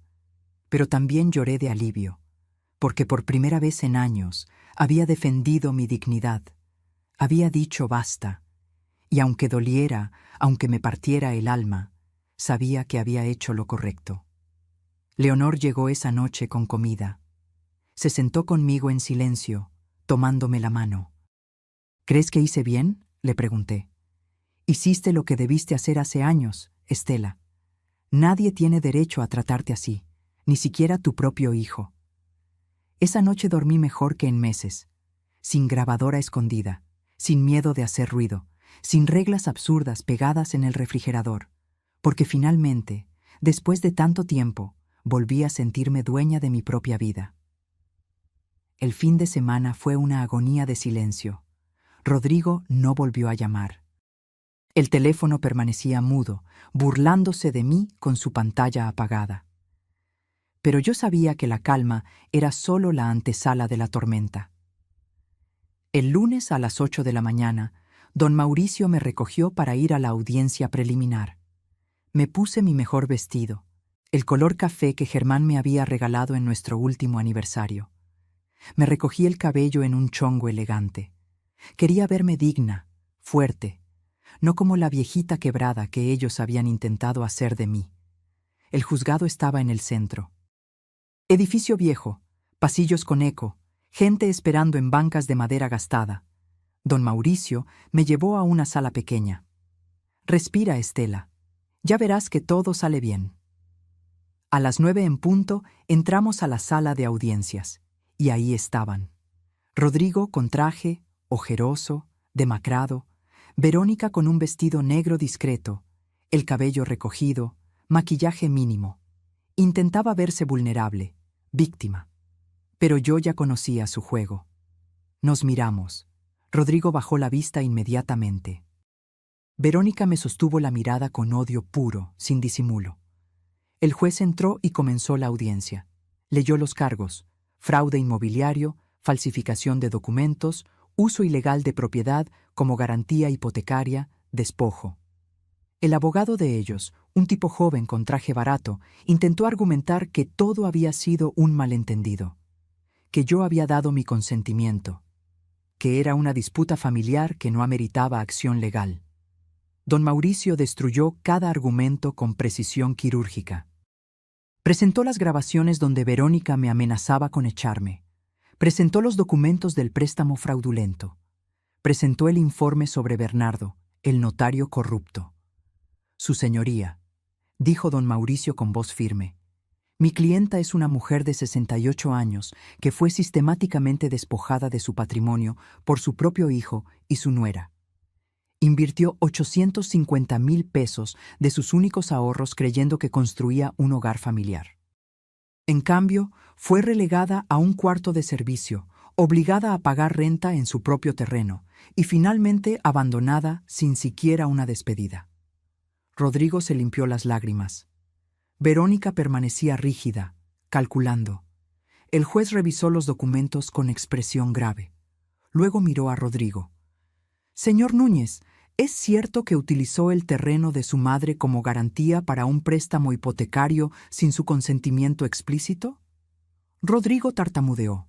Pero también lloré de alivio, porque por primera vez en años había defendido mi dignidad. Había dicho basta. Y aunque doliera, aunque me partiera el alma, sabía que había hecho lo correcto. Leonor llegó esa noche con comida. Se sentó conmigo en silencio, tomándome la mano. ¿Crees que hice bien?, le pregunté. Hiciste lo que debiste hacer hace años, Estela. Nadie tiene derecho a tratarte así, ni siquiera tu propio hijo. Esa noche dormí mejor que en meses, sin grabadora escondida, sin miedo de hacer ruido, sin reglas absurdas pegadas en el refrigerador, porque finalmente, después de tanto tiempo, volví a sentirme dueña de mi propia vida. El fin de semana fue una agonía de silencio. Rodrigo no volvió a llamar. El teléfono permanecía mudo, burlándose de mí con su pantalla apagada. Pero yo sabía que la calma era solo la antesala de la tormenta. El lunes a las 8 de la mañana, don Mauricio me recogió para ir a la audiencia preliminar. Me puse mi mejor vestido, el color café que Germán me había regalado en nuestro último aniversario. Me recogí el cabello en un chongo elegante. Quería verme digna, fuerte, no como la viejita quebrada que ellos habían intentado hacer de mí. El juzgado estaba en el centro. Edificio viejo, pasillos con eco, gente esperando en bancas de madera gastada. Don Mauricio me llevó a una sala pequeña. Respira, Estela. Ya verás que todo sale bien. A las 9 en punto entramos a la sala de audiencias, y ahí estaban. Rodrigo con traje, ojeroso, demacrado, Verónica con un vestido negro discreto, el cabello recogido, maquillaje mínimo. Intentaba verse vulnerable, víctima. Pero yo ya conocía su juego. Nos miramos. Rodrigo bajó la vista inmediatamente. Verónica me sostuvo la mirada con odio puro, sin disimulo. El juez entró y comenzó la audiencia. Leyó los cargos: fraude inmobiliario, falsificación de documentos, uso ilegal de propiedad como garantía hipotecaria, despojo. El abogado de ellos, un tipo joven con traje barato, intentó argumentar que todo había sido un malentendido, que yo había dado mi consentimiento, que era una disputa familiar que no ameritaba acción legal. Don Mauricio destruyó cada argumento con precisión quirúrgica. Presentó las grabaciones donde Verónica me amenazaba con echarme. Presentó los documentos del préstamo fraudulento. Presentó el informe sobre Bernardo, el notario corrupto. Su señoría, dijo don Mauricio con voz firme, mi clienta es una mujer de 68 años que fue sistemáticamente despojada de su patrimonio por su propio hijo y su nuera. Invirtió 850,000 pesos de sus únicos ahorros creyendo que construía un hogar familiar. En cambio, fue relegada a un cuarto de servicio, obligada a pagar renta en su propio terreno y finalmente abandonada sin siquiera una despedida. Rodrigo se limpió las lágrimas. Verónica permanecía rígida, calculando. El juez revisó los documentos con expresión grave. Luego miró a Rodrigo. Señor Núñez, ¿es cierto que utilizó el terreno de su madre como garantía para un préstamo hipotecario sin su consentimiento explícito? Rodrigo tartamudeó.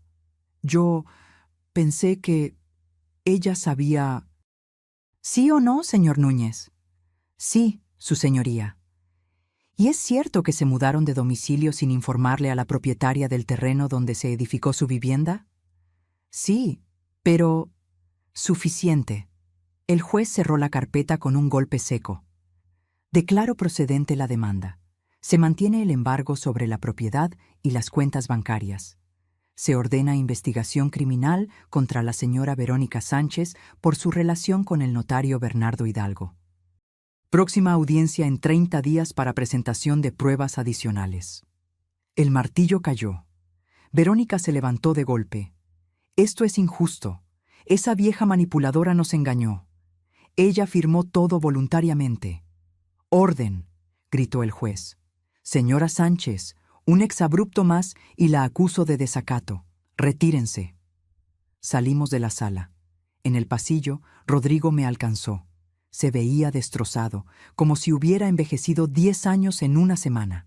Yo pensé que ella sabía... ¿Sí o no, señor Núñez? Sí, su señoría. ¿Y es cierto que se mudaron de domicilio sin informarle a la propietaria del terreno donde se edificó su vivienda? Sí, pero... Suficiente. El juez cerró la carpeta con un golpe seco. Declaro procedente la demanda. Se mantiene el embargo sobre la propiedad y las cuentas bancarias. Se ordena investigación criminal contra la señora Verónica Sánchez por su relación con el notario Bernardo Hidalgo. Próxima audiencia en 30 días para presentación de pruebas adicionales. El martillo cayó. Verónica se levantó de golpe. Esto es injusto. Esa vieja manipuladora nos engañó. Ella firmó todo voluntariamente. Orden, gritó el juez. Señora Sánchez, un exabrupto más y la acuso de desacato. Retírense. Salimos de la sala. En el pasillo, Rodrigo me alcanzó. Se veía destrozado, como si hubiera envejecido 10 años en una semana.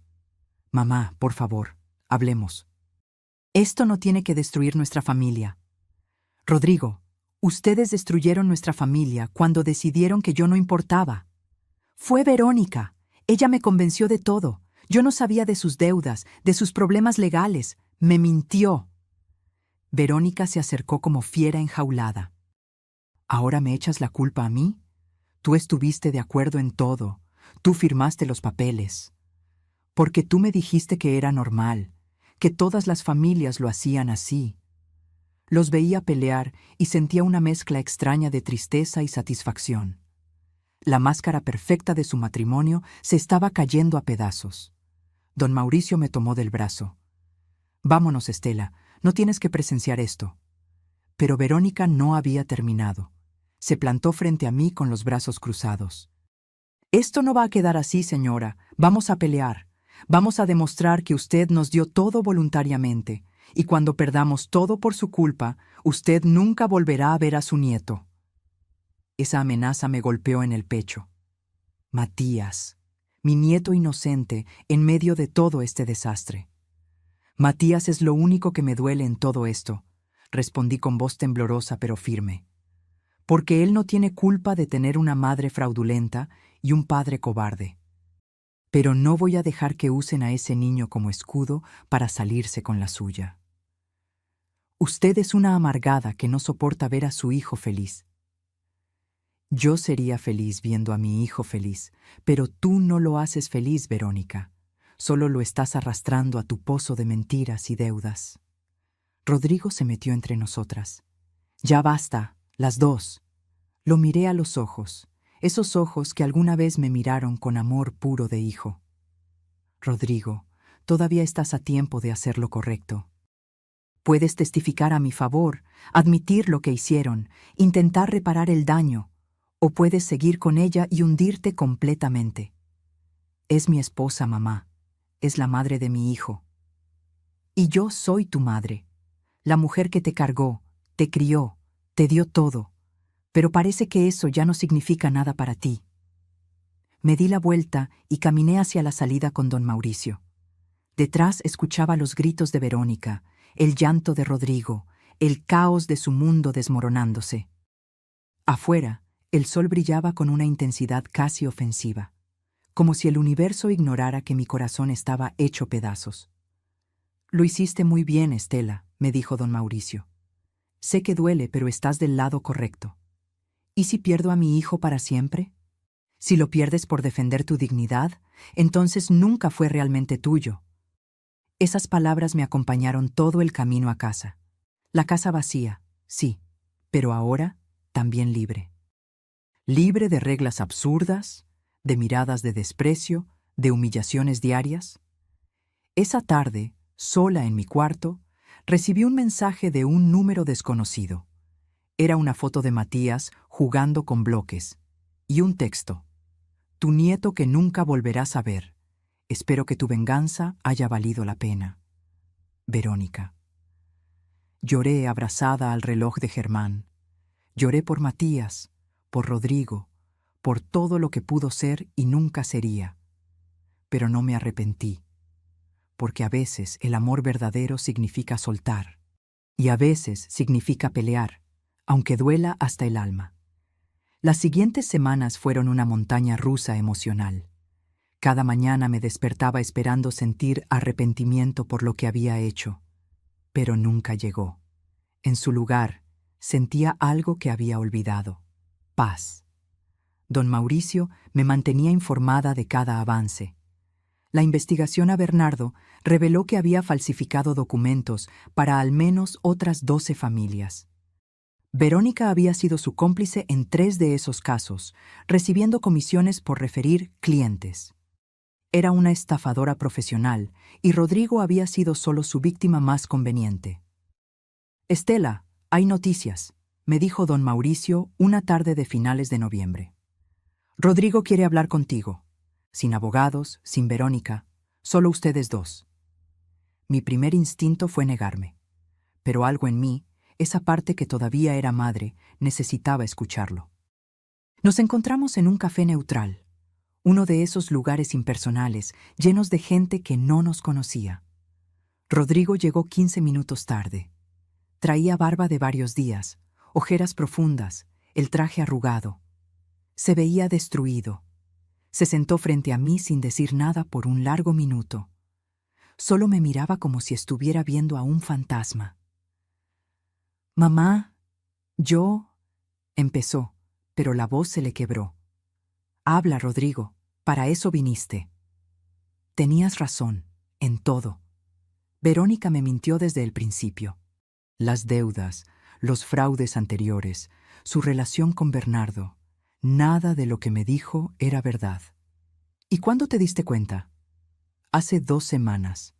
Mamá, por favor, hablemos. Esto no tiene que destruir nuestra familia. Rodrigo, ustedes destruyeron nuestra familia cuando decidieron que yo no importaba. Fue Verónica. Ella me convenció de todo. Yo no sabía de sus deudas, de sus problemas legales. Me mintió. Verónica se acercó como fiera enjaulada. ¿Ahora me echas la culpa a mí? Tú estuviste de acuerdo en todo. Tú firmaste los papeles. Porque tú me dijiste que era normal, que todas las familias lo hacían así. Los veía pelear y sentía una mezcla extraña de tristeza y satisfacción. La máscara perfecta de su matrimonio se estaba cayendo a pedazos. Don Mauricio me tomó del brazo. «Vámonos, Estela, no tienes que presenciar esto». Pero Verónica no había terminado. Se plantó frente a mí con los brazos cruzados. «Esto no va a quedar así, señora. Vamos a pelear. Vamos a demostrar que usted nos dio todo voluntariamente, y cuando perdamos todo por su culpa, usted nunca volverá a ver a su nieto». Esa amenaza me golpeó en el pecho. Matías, mi nieto inocente en medio de todo este desastre. Matías es lo único que me duele en todo esto, respondí con voz temblorosa pero firme. Porque él no tiene culpa de tener una madre fraudulenta y un padre cobarde. Pero no voy a dejar que usen a ese niño como escudo para salirse con la suya. Usted es una amargada que no soporta ver a su hijo feliz. Yo sería feliz viendo a mi hijo feliz, pero tú no lo haces feliz, Verónica. Solo lo estás arrastrando a tu pozo de mentiras y deudas. Rodrigo se metió entre nosotras. «Ya basta, las dos». Lo miré a los ojos, esos ojos que alguna vez me miraron con amor puro de hijo. «Rodrigo, todavía estás a tiempo de hacer lo correcto. Puedes testificar a mi favor, admitir lo que hicieron, intentar reparar el daño, o puedes seguir con ella y hundirte completamente. Es mi esposa, mamá. Es la madre de mi hijo. Y yo soy tu madre, la mujer que te cargó, te crió, te dio todo. Pero parece que eso ya no significa nada para ti». Me di la vuelta y caminé hacia la salida con don Mauricio. Detrás escuchaba los gritos de Verónica, el llanto de Rodrigo, el caos de su mundo desmoronándose. Afuera, el sol brillaba con una intensidad casi ofensiva, como si el universo ignorara que mi corazón estaba hecho pedazos. «Lo hiciste muy bien, Estela», me dijo don Mauricio. «Sé que duele, pero estás del lado correcto. ¿Y si pierdo a mi hijo para siempre? Si lo pierdes por defender tu dignidad, entonces nunca fue realmente tuyo». Esas palabras me acompañaron todo el camino a casa. La casa vacía, sí, pero ahora también libre. Libre de reglas absurdas, de miradas de desprecio, de humillaciones diarias. Esa tarde, sola en mi cuarto, recibí un mensaje de un número desconocido. Era una foto de Matías jugando con bloques y un texto. «Tu nieto que nunca volverás a ver. Espero que tu venganza haya valido la pena. Verónica». Lloré abrazada al reloj de Germán. Lloré por Matías, por Rodrigo, por todo lo que pudo ser y nunca sería. Pero no me arrepentí, porque a veces el amor verdadero significa soltar, y a veces significa pelear, aunque duela hasta el alma. Las siguientes semanas fueron una montaña rusa emocional. Cada mañana me despertaba esperando sentir arrepentimiento por lo que había hecho, pero nunca llegó. En su lugar, sentía algo que había olvidado: paz. Don Mauricio me mantenía informada de cada avance. La investigación a Bernardo reveló que había falsificado documentos para al menos otras 12 familias. Verónica había sido su cómplice en 3 de esos casos, recibiendo comisiones por referir clientes. Era una estafadora profesional y Rodrigo había sido solo su víctima más conveniente. «Estela, hay noticias», me dijo don Mauricio una tarde de finales de noviembre. «Rodrigo quiere hablar contigo. Sin abogados, sin Verónica, solo ustedes dos». Mi primer instinto fue negarme, pero algo en mí, esa parte que todavía era madre, necesitaba escucharlo. Nos encontramos en un café neutral, uno de esos lugares impersonales, llenos de gente que no nos conocía. Rodrigo llegó 15 minutos tarde. Traía barba de varios días, ojeras profundas, el traje arrugado. Se veía destruido. Se sentó frente a mí sin decir nada por un largo minuto. Solo me miraba como si estuviera viendo a un fantasma. «Mamá, yo…», empezó, pero la voz se le quebró. «Habla, Rodrigo, para eso viniste». Tenías razón, en todo. Verónica me mintió desde el principio. Las deudas, los fraudes anteriores, su relación con Bernardo, nada de lo que me dijo era verdad. ¿Y cuándo te diste cuenta? Hace 2 semanas.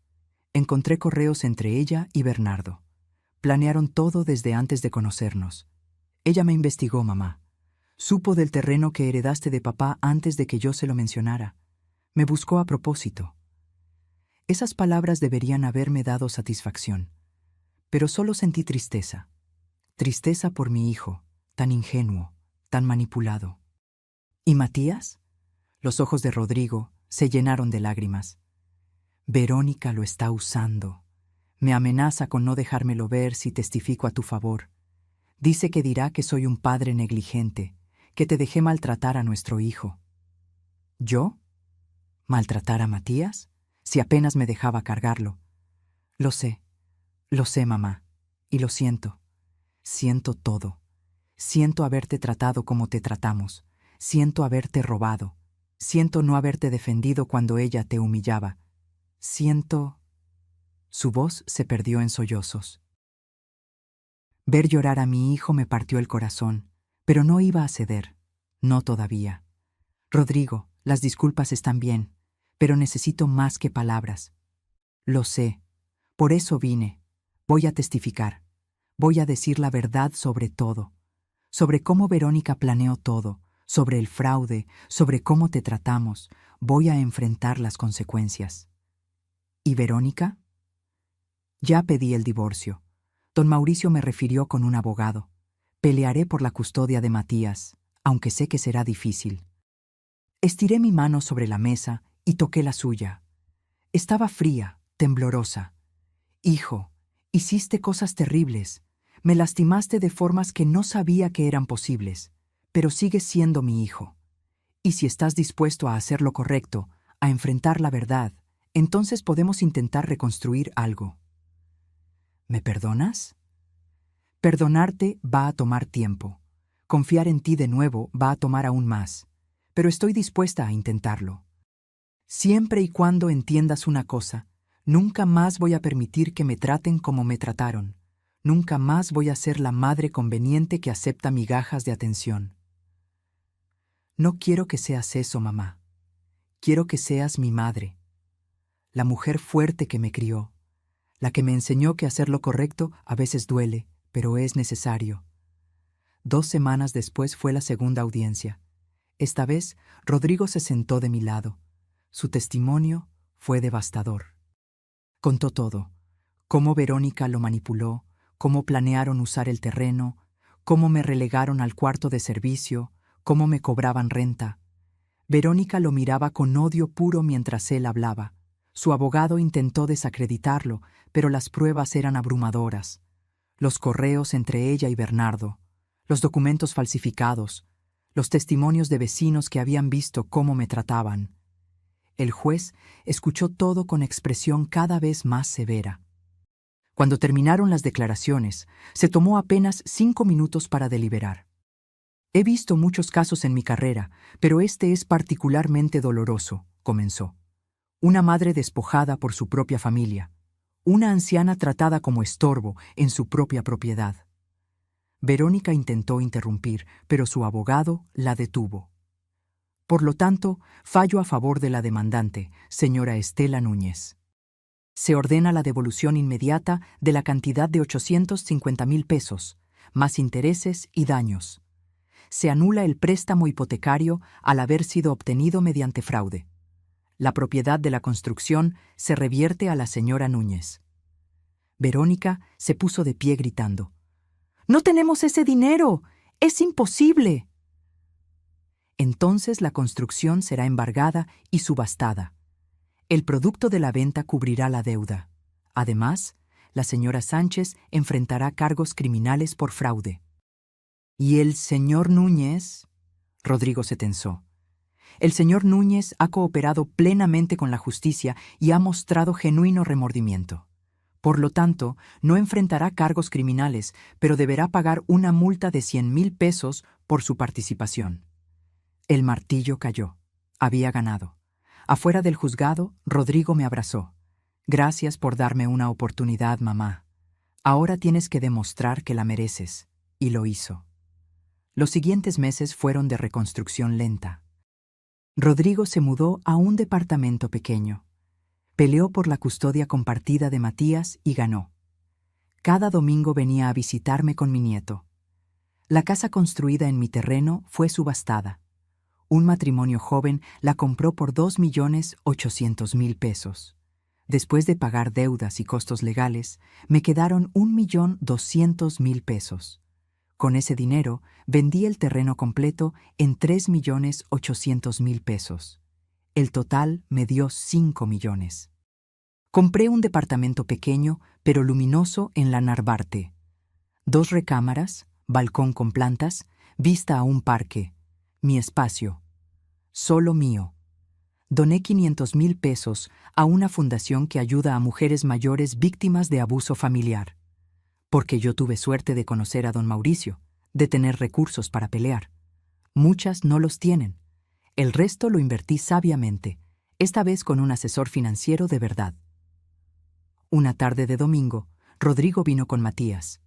Encontré correos entre ella y Bernardo. Planearon todo desde antes de conocernos. Ella me investigó, mamá. Supo del terreno que heredaste de papá antes de que yo se lo mencionara. Me buscó a propósito. Esas palabras deberían haberme dado satisfacción. Pero solo sentí tristeza. Tristeza por mi hijo, tan ingenuo, tan manipulado. ¿Y Matías? Los ojos de Rodrigo se llenaron de lágrimas. Verónica lo está usando. Me amenaza con no dejármelo ver si testifico a tu favor. Dice que dirá que soy un padre negligente, que te dejé maltratar a nuestro hijo. ¿Yo? ¿Maltratar a Matías? Si apenas me dejaba cargarlo. Lo sé, mamá, y lo siento. Siento todo. Siento haberte tratado como te tratamos. Siento haberte robado. Siento no haberte defendido cuando ella te humillaba. Siento... Su voz se perdió en sollozos. Ver llorar a mi hijo me partió el corazón, pero no iba a ceder. No todavía. Rodrigo, las disculpas están bien, pero necesito más que palabras. Lo sé. Por eso vine. Voy a testificar. Voy a decir la verdad sobre todo. Sobre cómo Verónica planeó todo, sobre el fraude, sobre cómo te tratamos. Voy a enfrentar las consecuencias. ¿Y Verónica? Ya pedí el divorcio. Don Mauricio me refirió con un abogado. Pelearé por la custodia de Matías, aunque sé que será difícil. Estiré mi mano sobre la mesa y toqué la suya. Estaba fría, temblorosa. Hijo, hiciste cosas terribles. Me lastimaste de formas que no sabía que eran posibles, pero sigues siendo mi hijo. Y si estás dispuesto a hacer lo correcto, a enfrentar la verdad, entonces podemos intentar reconstruir algo. ¿Me perdonas? Perdonarte va a tomar tiempo. Confiar en ti de nuevo va a tomar aún más, pero estoy dispuesta a intentarlo. Siempre y cuando entiendas una cosa, nunca más voy a permitir que me traten como me trataron. Nunca más voy a ser la madre conveniente que acepta migajas de atención. No quiero que seas eso, mamá. Quiero que seas mi madre, la mujer fuerte que me crió, la que me enseñó que hacer lo correcto a veces duele, pero es necesario. 2 semanas después fue la segunda audiencia. Esta vez, Rodrigo se sentó de mi lado. Su testimonio fue devastador. Contó todo: cómo Verónica lo manipuló, cómo planearon usar el terreno, cómo me relegaron al cuarto de servicio, cómo me cobraban renta. Verónica lo miraba con odio puro mientras él hablaba. Su abogado intentó desacreditarlo, pero las pruebas eran abrumadoras. Los correos entre ella y Bernardo, los documentos falsificados, los testimonios de vecinos que habían visto cómo me trataban. El juez escuchó todo con expresión cada vez más severa. Cuando terminaron las declaraciones, se tomó apenas 5 minutos para deliberar. He visto muchos casos en mi carrera, pero este es particularmente doloroso, comenzó. Una madre despojada por su propia familia. Una anciana tratada como estorbo en su propia propiedad. Verónica intentó interrumpir, pero su abogado la detuvo. Por lo tanto, fallo a favor de la demandante, señora Estela Núñez. Se ordena la devolución inmediata de la cantidad de 850,000 pesos, más intereses y daños. Se anula el préstamo hipotecario al haber sido obtenido mediante fraude. La propiedad de la construcción se revierte a la señora Núñez. Verónica se puso de pie gritando: ¡No tenemos ese dinero! ¡Es imposible! Entonces la construcción será embargada y subastada. El producto de la venta cubrirá la deuda. Además, la señora Sánchez enfrentará cargos criminales por fraude. ¿Y el señor Núñez? Rodrigo se tensó. El señor Núñez ha cooperado plenamente con la justicia y ha mostrado genuino remordimiento. Por lo tanto, no enfrentará cargos criminales, pero deberá pagar una multa de 100,000 pesos por su participación. El martillo cayó. Había ganado. Afuera del juzgado, Rodrigo me abrazó. Gracias por darme una oportunidad, mamá. Ahora tienes que demostrar que la mereces. Y lo hizo. Los siguientes meses fueron de reconstrucción lenta. Rodrigo se mudó a un departamento pequeño. Peleó por la custodia compartida de Matías y ganó. Cada domingo venía a visitarme con mi nieto. La casa construida en mi terreno fue subastada. Un matrimonio joven la compró por 2.800.000 pesos. Después de pagar deudas y costos legales, me quedaron 1.200.000 pesos. Con ese dinero, vendí el terreno completo en 3.800.000 pesos. El total me dio 5 millones. Compré un departamento pequeño, pero luminoso en la Narvarte. 2 recámaras, balcón con plantas, vista a un parque. Mi espacio. Solo mío. Doné 500.000 pesos a una fundación que ayuda a mujeres mayores víctimas de abuso familiar. Porque yo tuve suerte de conocer a don Mauricio, de tener recursos para pelear. Muchas no los tienen. El resto lo invertí sabiamente, esta vez con un asesor financiero de verdad. Una tarde de domingo, Rodrigo vino con Matías.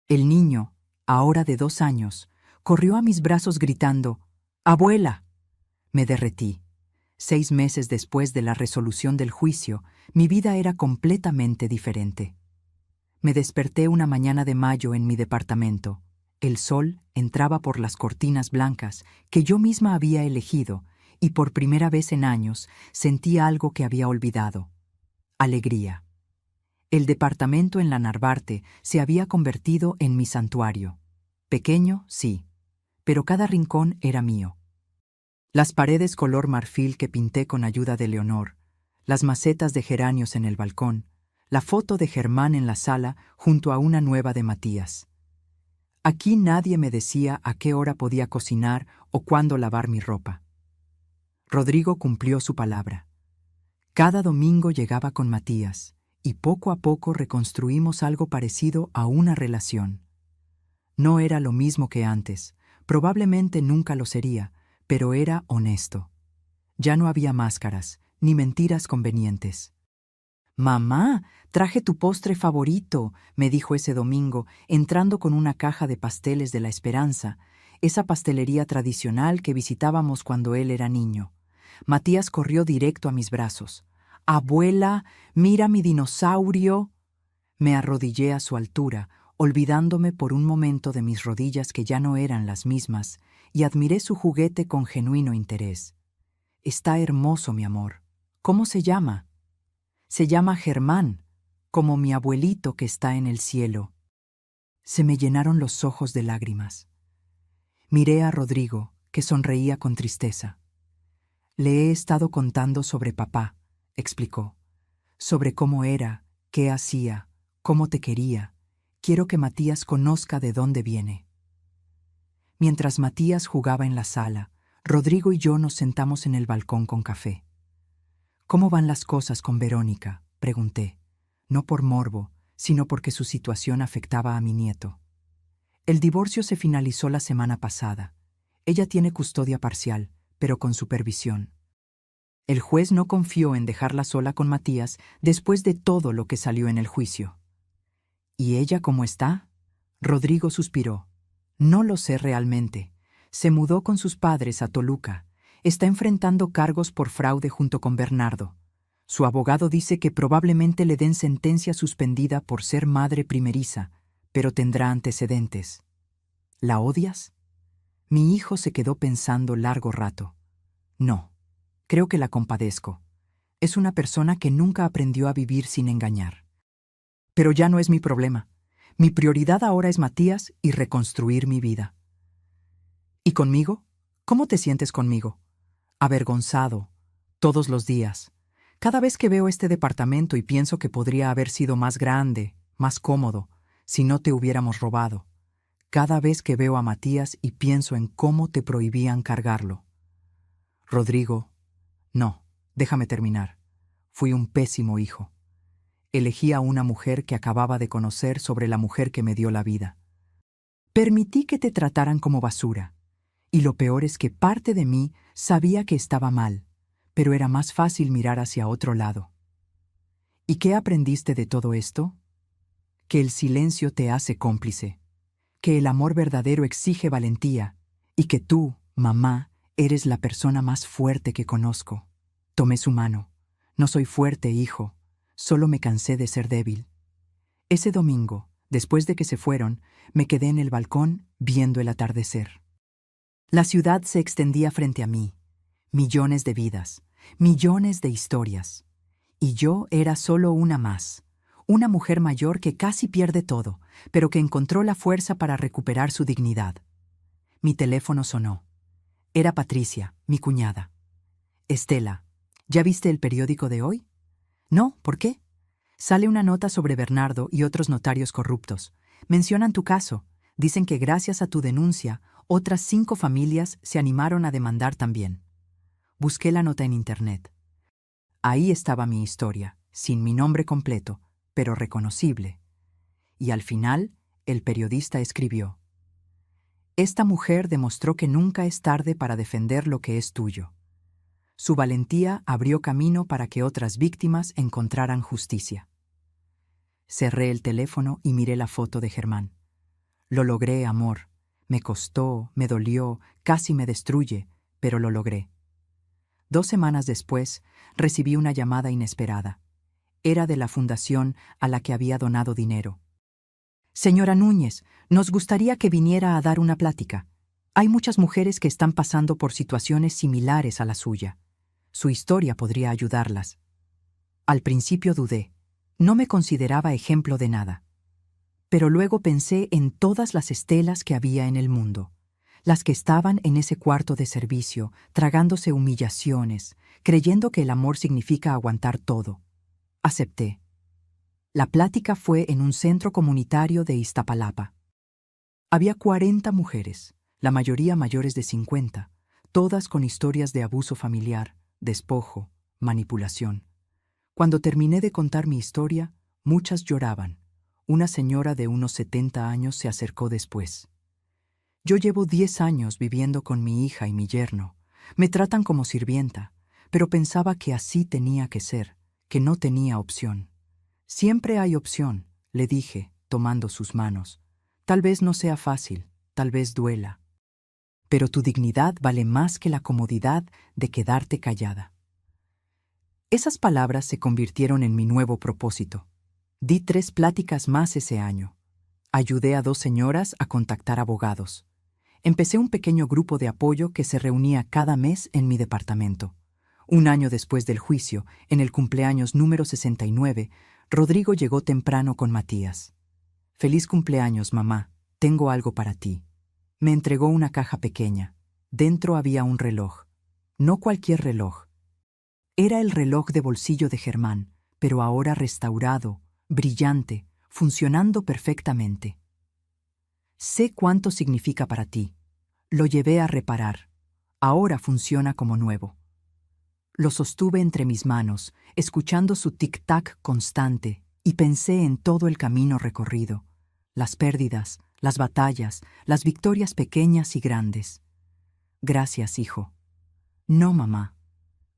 El niño, ahora de 2 años, corrió a mis brazos gritando, «¡Abuela!». Me derretí. 6 meses después de la resolución del juicio, mi vida era completamente diferente. Me desperté una mañana de mayo en mi departamento. El sol entraba por las cortinas blancas que yo misma había elegido y por primera vez en años sentí algo que había olvidado. Alegría. El departamento en la Narvarte se había convertido en mi santuario. Pequeño, sí, pero cada rincón era mío. Las paredes color marfil que pinté con ayuda de Leonor, las macetas de geranios en el balcón, la foto de Germán en la sala junto a una nueva de Matías. Aquí nadie me decía a qué hora podía cocinar o cuándo lavar mi ropa. Rodrigo cumplió su palabra. Cada domingo llegaba con Matías, y poco a poco reconstruimos algo parecido a una relación. No era lo mismo que antes, probablemente nunca lo sería, pero era honesto. Ya no había máscaras, ni mentiras convenientes. «Mamá, traje tu postre favorito», me dijo ese domingo, entrando con una caja de pasteles de la Esperanza, esa pastelería tradicional que visitábamos cuando él era niño. Matías corrió directo a mis brazos. «Abuela, mira mi dinosaurio». Me arrodillé a su altura, olvidándome por un momento de mis rodillas que ya no eran las mismas, y admiré su juguete con genuino interés. «Está hermoso, mi amor. ¿Cómo se llama?» «Se llama Germán, como mi abuelito que está en el cielo». Se me llenaron los ojos de lágrimas. Miré a Rodrigo, que sonreía con tristeza. «Le he estado contando sobre papá», explicó. «Sobre cómo era, qué hacía, cómo te quería. Quiero que Matías conozca de dónde viene». Mientras Matías jugaba en la sala, Rodrigo y yo nos sentamos en el balcón con café. «¿Cómo van las cosas con Verónica?», pregunté, no por morbo, sino porque su situación afectaba a mi nieto. «El divorcio se finalizó la semana pasada. Ella tiene custodia parcial, pero con supervisión. El juez no confió en dejarla sola con Matías después de todo lo que salió en el juicio». «¿Y ella cómo está?». Rodrigo suspiró. «No lo sé realmente. Se mudó con sus padres a Toluca. Está enfrentando cargos por fraude junto con Bernardo. Su abogado dice que probablemente le den sentencia suspendida por ser madre primeriza, pero tendrá antecedentes». «¿La odias?». Mi hijo se quedó pensando largo rato. «No, creo que la compadezco. Es una persona que nunca aprendió a vivir sin engañar. Pero ya no es mi problema. Mi prioridad ahora es Matías y reconstruir mi vida». «¿Y conmigo? ¿Cómo te sientes conmigo?». «Avergonzado, todos los días. Cada vez que veo este departamento y pienso que podría haber sido más grande, más cómodo, si no te hubiéramos robado. Cada vez que veo a Matías y pienso en cómo te prohibían cargarlo». «Rodrigo, no, déjame terminar. Fui un pésimo hijo. Elegí a una mujer que acababa de conocer sobre la mujer que me dio la vida. Permití que te trataran como basura. Y lo peor es que parte de mí sabía que estaba mal, pero era más fácil mirar hacia otro lado. ¿Y qué aprendiste de todo esto? Que el silencio te hace cómplice, que el amor verdadero exige valentía y que tú, mamá, eres la persona más fuerte que conozco. Tomé su mano. No soy fuerte, hijo, solo me cansé de ser débil. Ese domingo, después de que se fueron, me quedé en el balcón viendo el atardecer. La ciudad se extendía frente a mí, millones de vidas, millones de historias. Y yo era solo una más, una mujer mayor que casi pierde todo, pero que encontró la fuerza para recuperar su dignidad. Mi teléfono sonó. Era Patricia, mi cuñada. Estela, ¿ya viste el periódico de hoy? No, ¿por qué? Sale una nota sobre Bernardo y otros notarios corruptos. Mencionan tu caso. Dicen que gracias a tu denuncia, otras 5 familias se animaron a demandar también. Busqué la nota en internet. Ahí estaba mi historia, sin mi nombre completo, pero reconocible. Y al final, el periodista escribió: Esta mujer demostró que nunca es tarde para defender lo que es tuyo. Su valentía abrió camino para que otras víctimas encontraran justicia. Cerré el teléfono y miré la foto de Germán. Lo logré, amor. Me costó, me dolió, casi me destruye, pero lo logré. 2 semanas después, recibí una llamada inesperada. Era de la fundación a la que había donado dinero. Señora Núñez, nos gustaría que viniera a dar una plática. Hay muchas mujeres que están pasando por situaciones similares a la suya. Su historia podría ayudarlas. Al principio dudé. No me consideraba ejemplo de nada. Pero luego pensé en todas las Estelas que había en el mundo. Las que estaban en ese cuarto de servicio, tragándose humillaciones, creyendo que el amor significa aguantar todo. Acepté. La plática fue en un centro comunitario de Iztapalapa. Había 40 mujeres, la mayoría mayores de 50, todas con historias de abuso familiar, despojo, manipulación. Cuando terminé de contar mi historia, muchas lloraban. Una señora de unos 70 años se acercó después. Yo llevo 10 años viviendo con mi hija y mi yerno. Me tratan como sirvienta, pero pensaba que así tenía que ser, que no tenía opción. Siempre hay opción, le dije, tomando sus manos. Tal vez no sea fácil, tal vez duela. Pero tu dignidad vale más que la comodidad de quedarte callada. Esas palabras se convirtieron en mi nuevo propósito. Di 3 pláticas más ese año. Ayudé a 2 señoras a contactar abogados. Empecé un pequeño grupo de apoyo que se reunía cada mes en mi departamento. Un año después del juicio, en el cumpleaños número 69, Rodrigo llegó temprano con Matías. «Feliz cumpleaños, mamá. Tengo algo para ti». Me entregó una caja pequeña. Dentro había un reloj. No cualquier reloj. Era el reloj de bolsillo de Germán, pero ahora restaurado, brillante, funcionando perfectamente. Sé cuánto significa para ti. Lo llevé a reparar. Ahora funciona como nuevo. Lo sostuve entre mis manos, escuchando su tic-tac constante, y pensé en todo el camino recorrido, las pérdidas, las batallas, las victorias pequeñas y grandes. Gracias, hijo. No, mamá.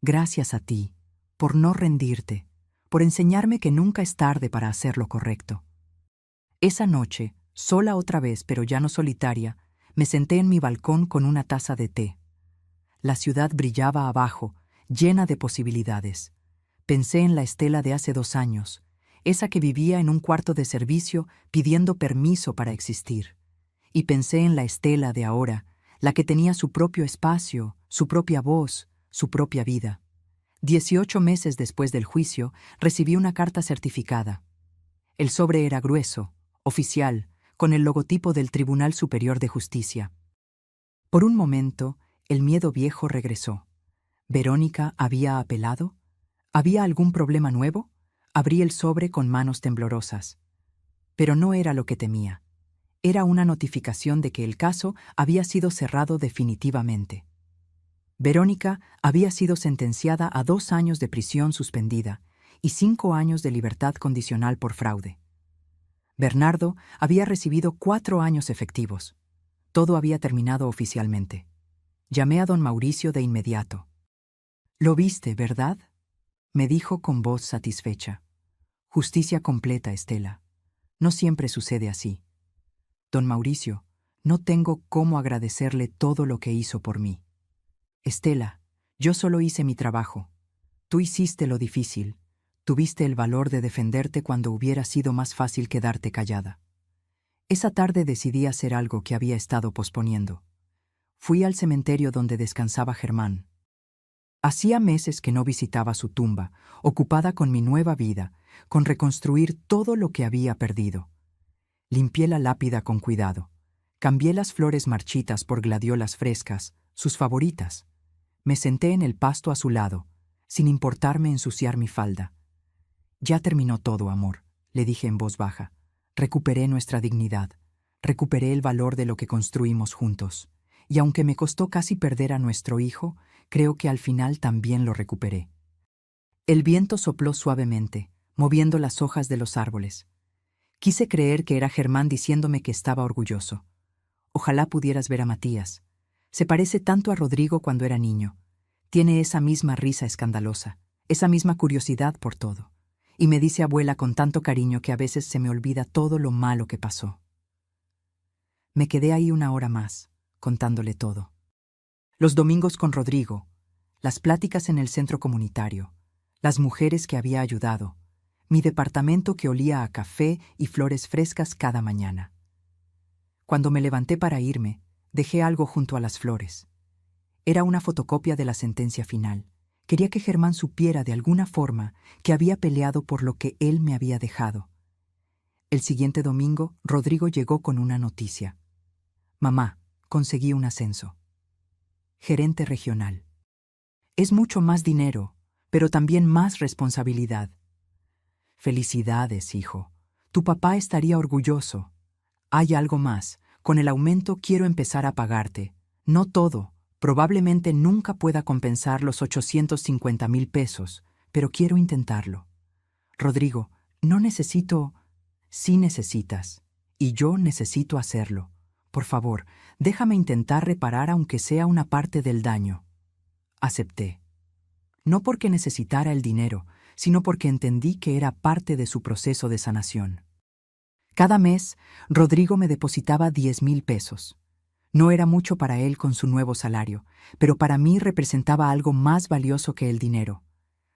Gracias a ti, por no rendirte, por enseñarme que nunca es tarde para hacer lo correcto. Esa noche, sola otra vez, pero ya no solitaria, me senté en mi balcón con una taza de té. La ciudad brillaba abajo, llena de posibilidades. Pensé en la Estela de hace 2 años, esa que vivía en un cuarto de servicio pidiendo permiso para existir. Y pensé en la Estela de ahora, la que tenía su propio espacio, su propia voz, su propia vida. 18 meses después del juicio, recibí una carta certificada. El sobre era grueso, oficial, con el logotipo del Tribunal Superior de Justicia. Por un momento, el miedo viejo regresó. ¿Verónica había apelado? ¿Había algún problema nuevo? Abrí el sobre con manos temblorosas. Pero no era lo que temía. Era una notificación de que el caso había sido cerrado definitivamente. Verónica había sido sentenciada a 2 años de prisión suspendida y 5 años de libertad condicional por fraude. Bernardo había recibido 4 años efectivos. Todo había terminado oficialmente. Llamé a don Mauricio de inmediato. «Lo viste, ¿verdad?», me dijo con voz satisfecha. Justicia completa, Estela. No siempre sucede así. Don Mauricio, no tengo cómo agradecerle todo lo que hizo por mí. Estela, yo solo hice mi trabajo. Tú hiciste lo difícil. Tuviste el valor de defenderte cuando hubiera sido más fácil quedarte callada. Esa tarde decidí hacer algo que había estado posponiendo. Fui al cementerio donde descansaba Germán. Hacía meses que no visitaba su tumba, ocupada con mi nueva vida, con reconstruir todo lo que había perdido. Limpié la lápida con cuidado. Cambié las flores marchitas por gladiolas frescas, sus favoritas. Me senté en el pasto a su lado, sin importarme ensuciar mi falda. Ya terminó todo, amor, le dije en voz baja. Recuperé nuestra dignidad. Recuperé el valor de lo que construimos juntos. Y aunque me costó casi perder a nuestro hijo, creo que al final también lo recuperé. El viento sopló suavemente, moviendo las hojas de los árboles. Quise creer que era Germán diciéndome que estaba orgulloso. Ojalá pudieras ver a Matías. Se parece tanto a Rodrigo cuando era niño. Tiene esa misma risa escandalosa, esa misma curiosidad por todo. Y me dice abuela con tanto cariño que a veces se me olvida todo lo malo que pasó. Me quedé ahí una hora más, contándole todo. Los domingos con Rodrigo, las pláticas en el centro comunitario, las mujeres que había ayudado, mi departamento que olía a café y flores frescas cada mañana. Cuando me levanté para irme, dejé algo junto a las flores. Era una fotocopia de la sentencia final. Quería que Germán supiera de alguna forma que había peleado por lo que él me había dejado. El siguiente domingo, Rodrigo llegó con una noticia. Mamá, conseguí un ascenso. Gerente regional. Es mucho más dinero, pero también más responsabilidad. Felicidades, hijo. Tu papá estaría orgulloso. Hay algo más. Con el aumento quiero empezar a pagarte. No todo. Probablemente nunca pueda compensar los 850,000 pesos, pero quiero intentarlo. Rodrigo, no necesito... Sí necesitas. Y yo necesito hacerlo. Por favor, déjame intentar reparar aunque sea una parte del daño. Acepté. No porque necesitara el dinero, sino porque entendí que era parte de su proceso de sanación. Cada mes, Rodrigo me depositaba 10,000 pesos. No era mucho para él con su nuevo salario, pero para mí representaba algo más valioso que el dinero.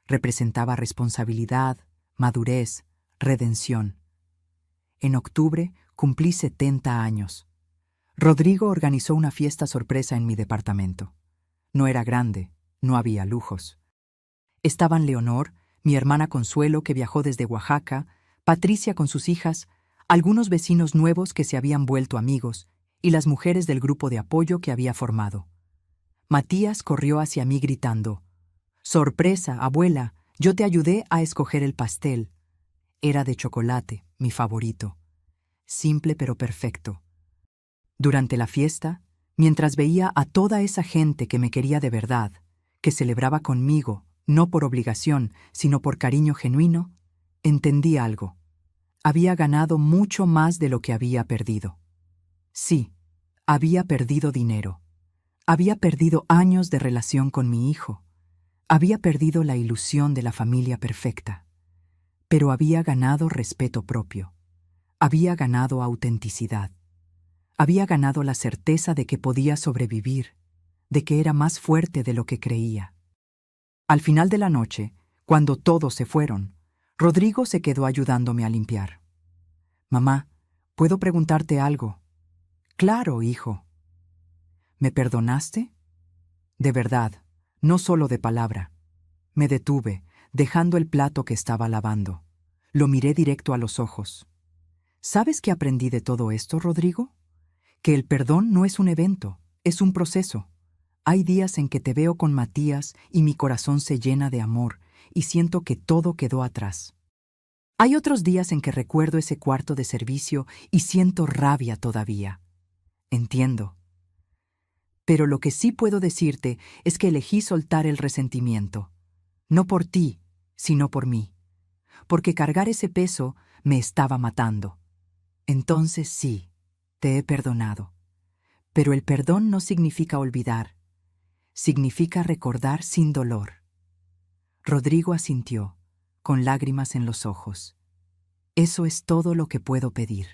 Representaba responsabilidad, madurez, redención. En octubre cumplí 70 años. Rodrigo organizó una fiesta sorpresa en mi departamento. No era grande, no había lujos. Estaban Leonor, mi hermana Consuelo, que viajó desde Oaxaca, Patricia con sus hijas, algunos vecinos nuevos que se habían vuelto amigos, y las mujeres del grupo de apoyo que había formado. Matías corrió hacia mí gritando, «¡Sorpresa, abuela! Yo te ayudé a escoger el pastel». Era de chocolate, mi favorito. Simple pero perfecto. Durante la fiesta, mientras veía a toda esa gente que me quería de verdad, que celebraba conmigo, no por obligación, sino por cariño genuino, entendí algo. Había ganado mucho más de lo que había perdido. Sí, había perdido dinero. Había perdido años de relación con mi hijo. Había perdido la ilusión de la familia perfecta. Pero había ganado respeto propio. Había ganado autenticidad. Había ganado la certeza de que podía sobrevivir, de que era más fuerte de lo que creía. Al final de la noche, cuando todos se fueron, Rodrigo se quedó ayudándome a limpiar. «Mamá, ¿puedo preguntarte algo?» «Claro, hijo». «¿Me perdonaste?» «De verdad, no solo de palabra». Me detuve, dejando el plato que estaba lavando. Lo miré directo a los ojos. ¿Sabes qué aprendí de todo esto, Rodrigo? Que el perdón no es un evento, es un proceso. Hay días en que te veo con Matías y mi corazón se llena de amor y siento que todo quedó atrás. Hay otros días en que recuerdo ese cuarto de servicio y siento rabia todavía. Entiendo. Pero lo que sí puedo decirte es que elegí soltar el resentimiento. No por ti, sino por mí. Porque cargar ese peso me estaba matando. Entonces sí, te he perdonado. Pero el perdón no significa olvidar. Significa recordar sin dolor. Rodrigo asintió, con lágrimas en los ojos. Eso es todo lo que puedo pedir.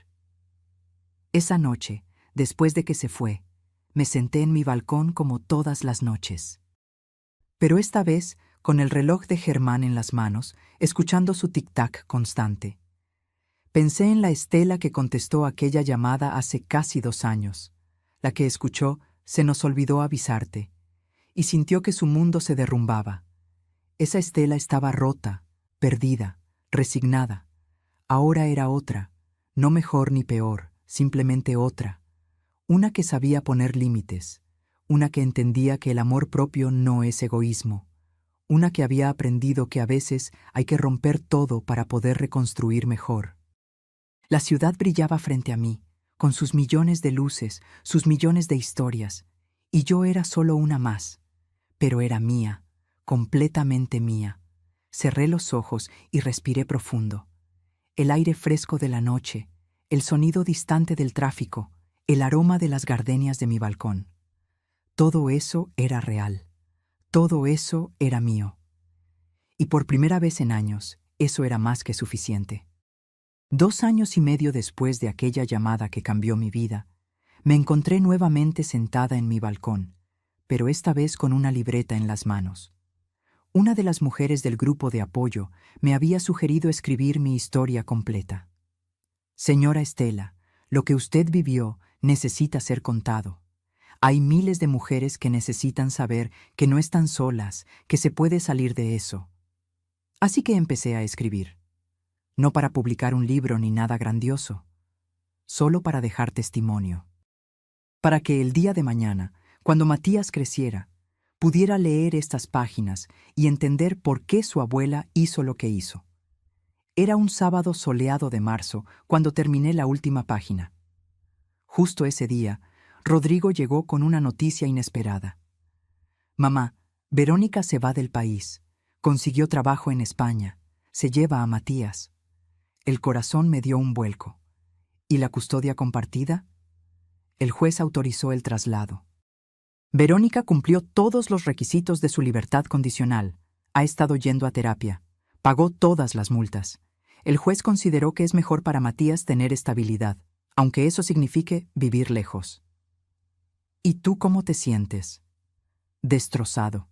Esa noche, después de que se fue, me senté en mi balcón como todas las noches. Pero esta vez, con el reloj de Germán en las manos, escuchando su tic-tac constante. Pensé en la Estela que contestó aquella llamada hace casi 2 años, la que escuchó "Se nos olvidó avisarte", y sintió que su mundo se derrumbaba. Esa Estela estaba rota, perdida, resignada. Ahora era otra, no mejor ni peor, simplemente otra. Una que sabía poner límites, una que entendía que el amor propio no es egoísmo, una que había aprendido que a veces hay que romper todo para poder reconstruir mejor. La ciudad brillaba frente a mí, con sus millones de luces, sus millones de historias, y yo era solo una más, pero era mía, completamente mía. Cerré los ojos y respiré profundo. El aire fresco de la noche, el sonido distante del tráfico, el aroma de las gardenias de mi balcón. Todo eso era real. Todo eso era mío. Y por primera vez en años, eso era más que suficiente. 2 años y medio después de aquella llamada que cambió mi vida, me encontré nuevamente sentada en mi balcón, pero esta vez con una libreta en las manos. Una de las mujeres del grupo de apoyo me había sugerido escribir mi historia completa. Señora Estela, lo que usted vivió necesita ser contado. Hay miles de mujeres que necesitan saber que no están solas, que se puede salir de eso. Así que empecé a escribir. No para publicar un libro ni nada grandioso, solo para dejar testimonio. Para que el día de mañana, cuando Matías creciera, pudiera leer estas páginas y entender por qué su abuela hizo lo que hizo. Era un sábado soleado de marzo cuando terminé la última página. Justo ese día, Rodrigo llegó con una noticia inesperada. Mamá, Verónica se va del país. Consiguió trabajo en España. Se lleva a Matías. El corazón me dio un vuelco. ¿Y la custodia compartida? El juez autorizó el traslado. Verónica cumplió todos los requisitos de su libertad condicional. Ha estado yendo a terapia. Pagó todas las multas. El juez consideró que es mejor para Matías tener estabilidad, aunque eso signifique vivir lejos. ¿Y tú cómo te sientes? Destrozado,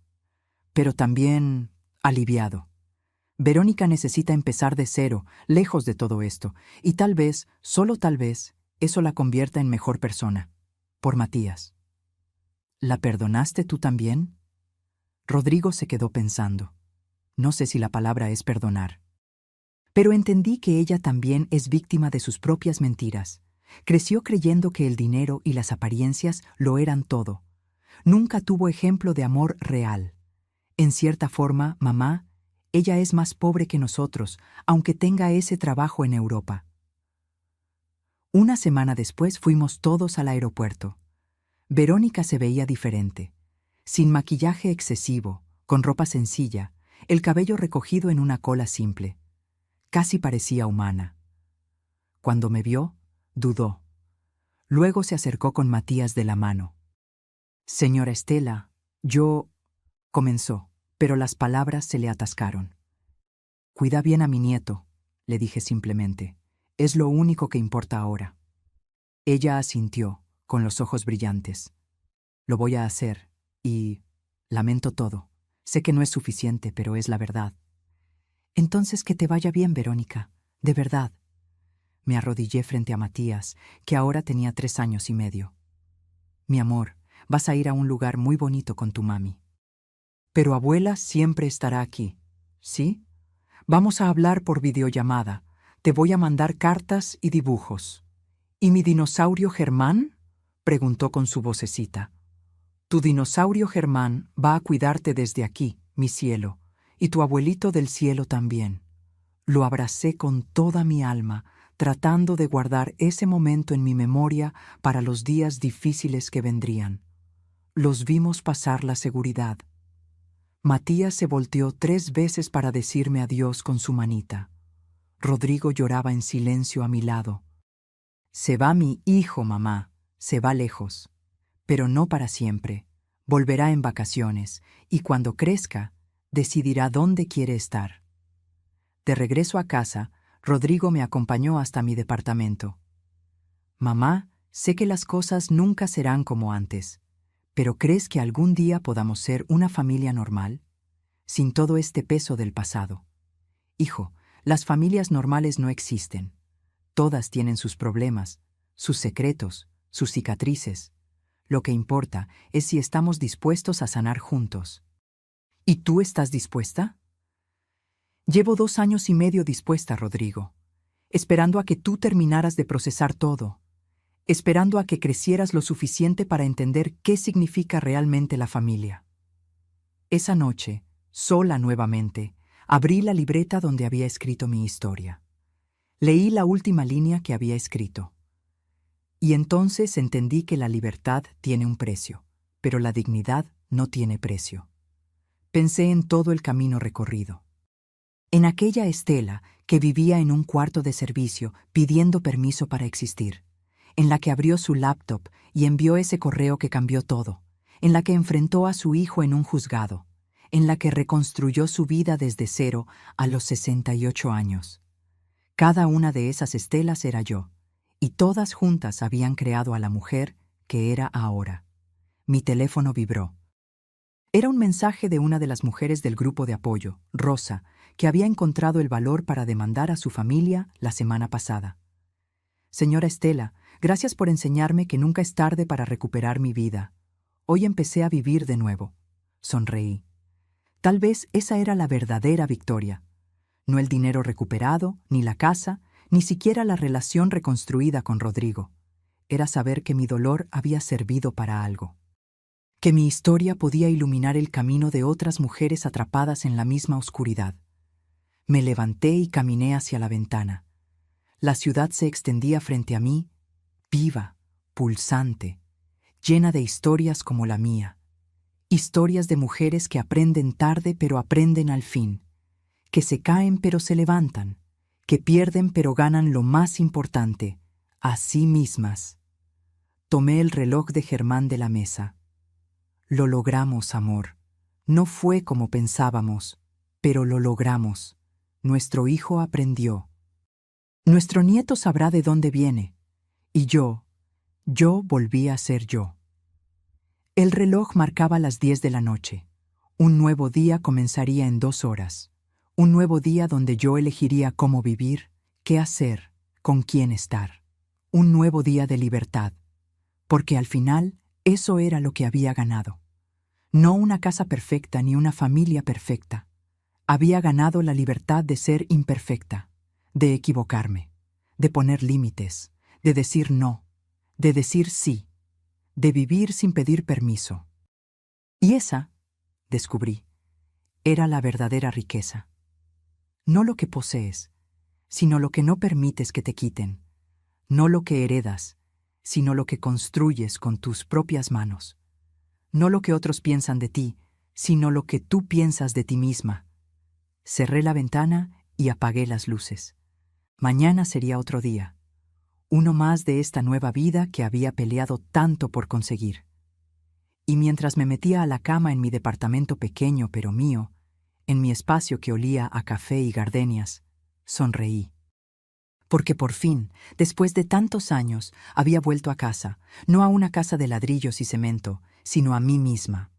pero también aliviado. Verónica necesita empezar de cero, lejos de todo esto, y tal vez, solo tal vez, eso la convierta en mejor persona. Por Matías. ¿La perdonaste tú también? Rodrigo se quedó pensando. No sé si la palabra es perdonar. Pero entendí que ella también es víctima de sus propias mentiras. Creció creyendo que el dinero y las apariencias lo eran todo. Nunca tuvo ejemplo de amor real. En cierta forma, mamá, ella es más pobre que nosotros, aunque tenga ese trabajo en Europa. Una semana después fuimos todos al aeropuerto. Verónica se veía diferente, sin maquillaje excesivo, con ropa sencilla, el cabello recogido en una cola simple. Casi parecía humana. Cuando me vio, dudó. Luego se acercó con Matías de la mano. Señora Estela, yo... comenzó, pero las palabras se le atascaron. Cuida bien a mi nieto, le dije simplemente. Es lo único que importa ahora. Ella asintió, con los ojos brillantes. Lo voy a hacer, y... lamento todo. Sé que no es suficiente, pero es la verdad. Entonces que te vaya bien, Verónica, de verdad. Me arrodillé frente a Matías, que ahora tenía 3 años y medio. Mi amor, vas a ir a un lugar muy bonito con tu mami. Pero abuela siempre estará aquí, ¿sí? Vamos a hablar por videollamada. Te voy a mandar cartas y dibujos. ¿Y mi dinosaurio Germán? Preguntó con su vocecita. Tu dinosaurio Germán va a cuidarte desde aquí, mi cielo, y tu abuelito del cielo también. Lo abracé con toda mi alma, tratando de guardar ese momento en mi memoria para los días difíciles que vendrían. Los vimos pasar la seguridad. Matías se volteó 3 veces para decirme adiós con su manita. Rodrigo lloraba en silencio a mi lado. Se va mi hijo, mamá, se va lejos, pero no para siempre. Volverá en vacaciones y cuando crezca, decidirá dónde quiere estar. De regreso a casa, Rodrigo me acompañó hasta mi departamento. Mamá, sé que las cosas nunca serán como antes, pero ¿crees que algún día podamos ser una familia normal? Sin todo este peso del pasado. Hijo, las familias normales no existen. Todas tienen sus problemas, sus secretos, sus cicatrices. Lo que importa es si estamos dispuestos a sanar juntos. ¿Y tú estás dispuesta? Llevo 2 años y medio dispuesta, Rodrigo, esperando a que tú terminaras de procesar todo, esperando a que crecieras lo suficiente para entender qué significa realmente la familia. Esa noche, sola nuevamente, abrí la libreta donde había escrito mi historia. Leí la última línea que había escrito. Y entonces entendí que la libertad tiene un precio, pero la dignidad no tiene precio. Pensé en todo el camino recorrido. En aquella Estela que vivía en un cuarto de servicio pidiendo permiso para existir, en la que abrió su laptop y envió ese correo que cambió todo, en la que enfrentó a su hijo en un juzgado, en la que reconstruyó su vida desde cero a los 68 años. Cada una de esas Estelas era yo, y todas juntas habían creado a la mujer que era ahora. Mi teléfono vibró. Era un mensaje de una de las mujeres del grupo de apoyo, Rosa, que había encontrado el valor para demandar a su familia la semana pasada. Señora Estela, gracias por enseñarme que nunca es tarde para recuperar mi vida. Hoy empecé a vivir de nuevo. Sonreí. Tal vez esa era la verdadera victoria. No el dinero recuperado, ni la casa, ni siquiera la relación reconstruida con Rodrigo. Era saber que mi dolor había servido para algo. Que mi historia podía iluminar el camino de otras mujeres atrapadas en la misma oscuridad. Me levanté y caminé hacia la ventana. La ciudad se extendía frente a mí, viva, pulsante, llena de historias como la mía. Historias de mujeres que aprenden tarde pero aprenden al fin, que se caen pero se levantan, que pierden pero ganan lo más importante, a sí mismas. Tomé el reloj de Germán de la mesa. Lo logramos, amor. No fue como pensábamos, pero lo logramos. Nuestro hijo aprendió. Nuestro nieto sabrá de dónde viene. Y yo volví a ser yo. El reloj marcaba las 10 de la noche. Un nuevo día comenzaría en 2 horas. Un nuevo día donde yo elegiría cómo vivir, qué hacer, con quién estar. Un nuevo día de libertad. Porque al final, eso era lo que había ganado. No una casa perfecta ni una familia perfecta. Había ganado la libertad de ser imperfecta, de equivocarme, de poner límites, de decir no, de decir sí, de vivir sin pedir permiso. Y esa, descubrí, era la verdadera riqueza. No lo que posees, sino lo que no permites que te quiten. No lo que heredas, sino lo que construyes con tus propias manos. No lo que otros piensan de ti, sino lo que tú piensas de ti misma. Cerré la ventana y apagué las luces. Mañana sería otro día. Uno más de esta nueva vida que había peleado tanto por conseguir. Y mientras me metía a la cama en mi departamento pequeño pero mío, en mi espacio que olía a café y gardenias, sonreí. Porque por fin, después de tantos años, había vuelto a casa, no a una casa de ladrillos y cemento, sino a mí misma.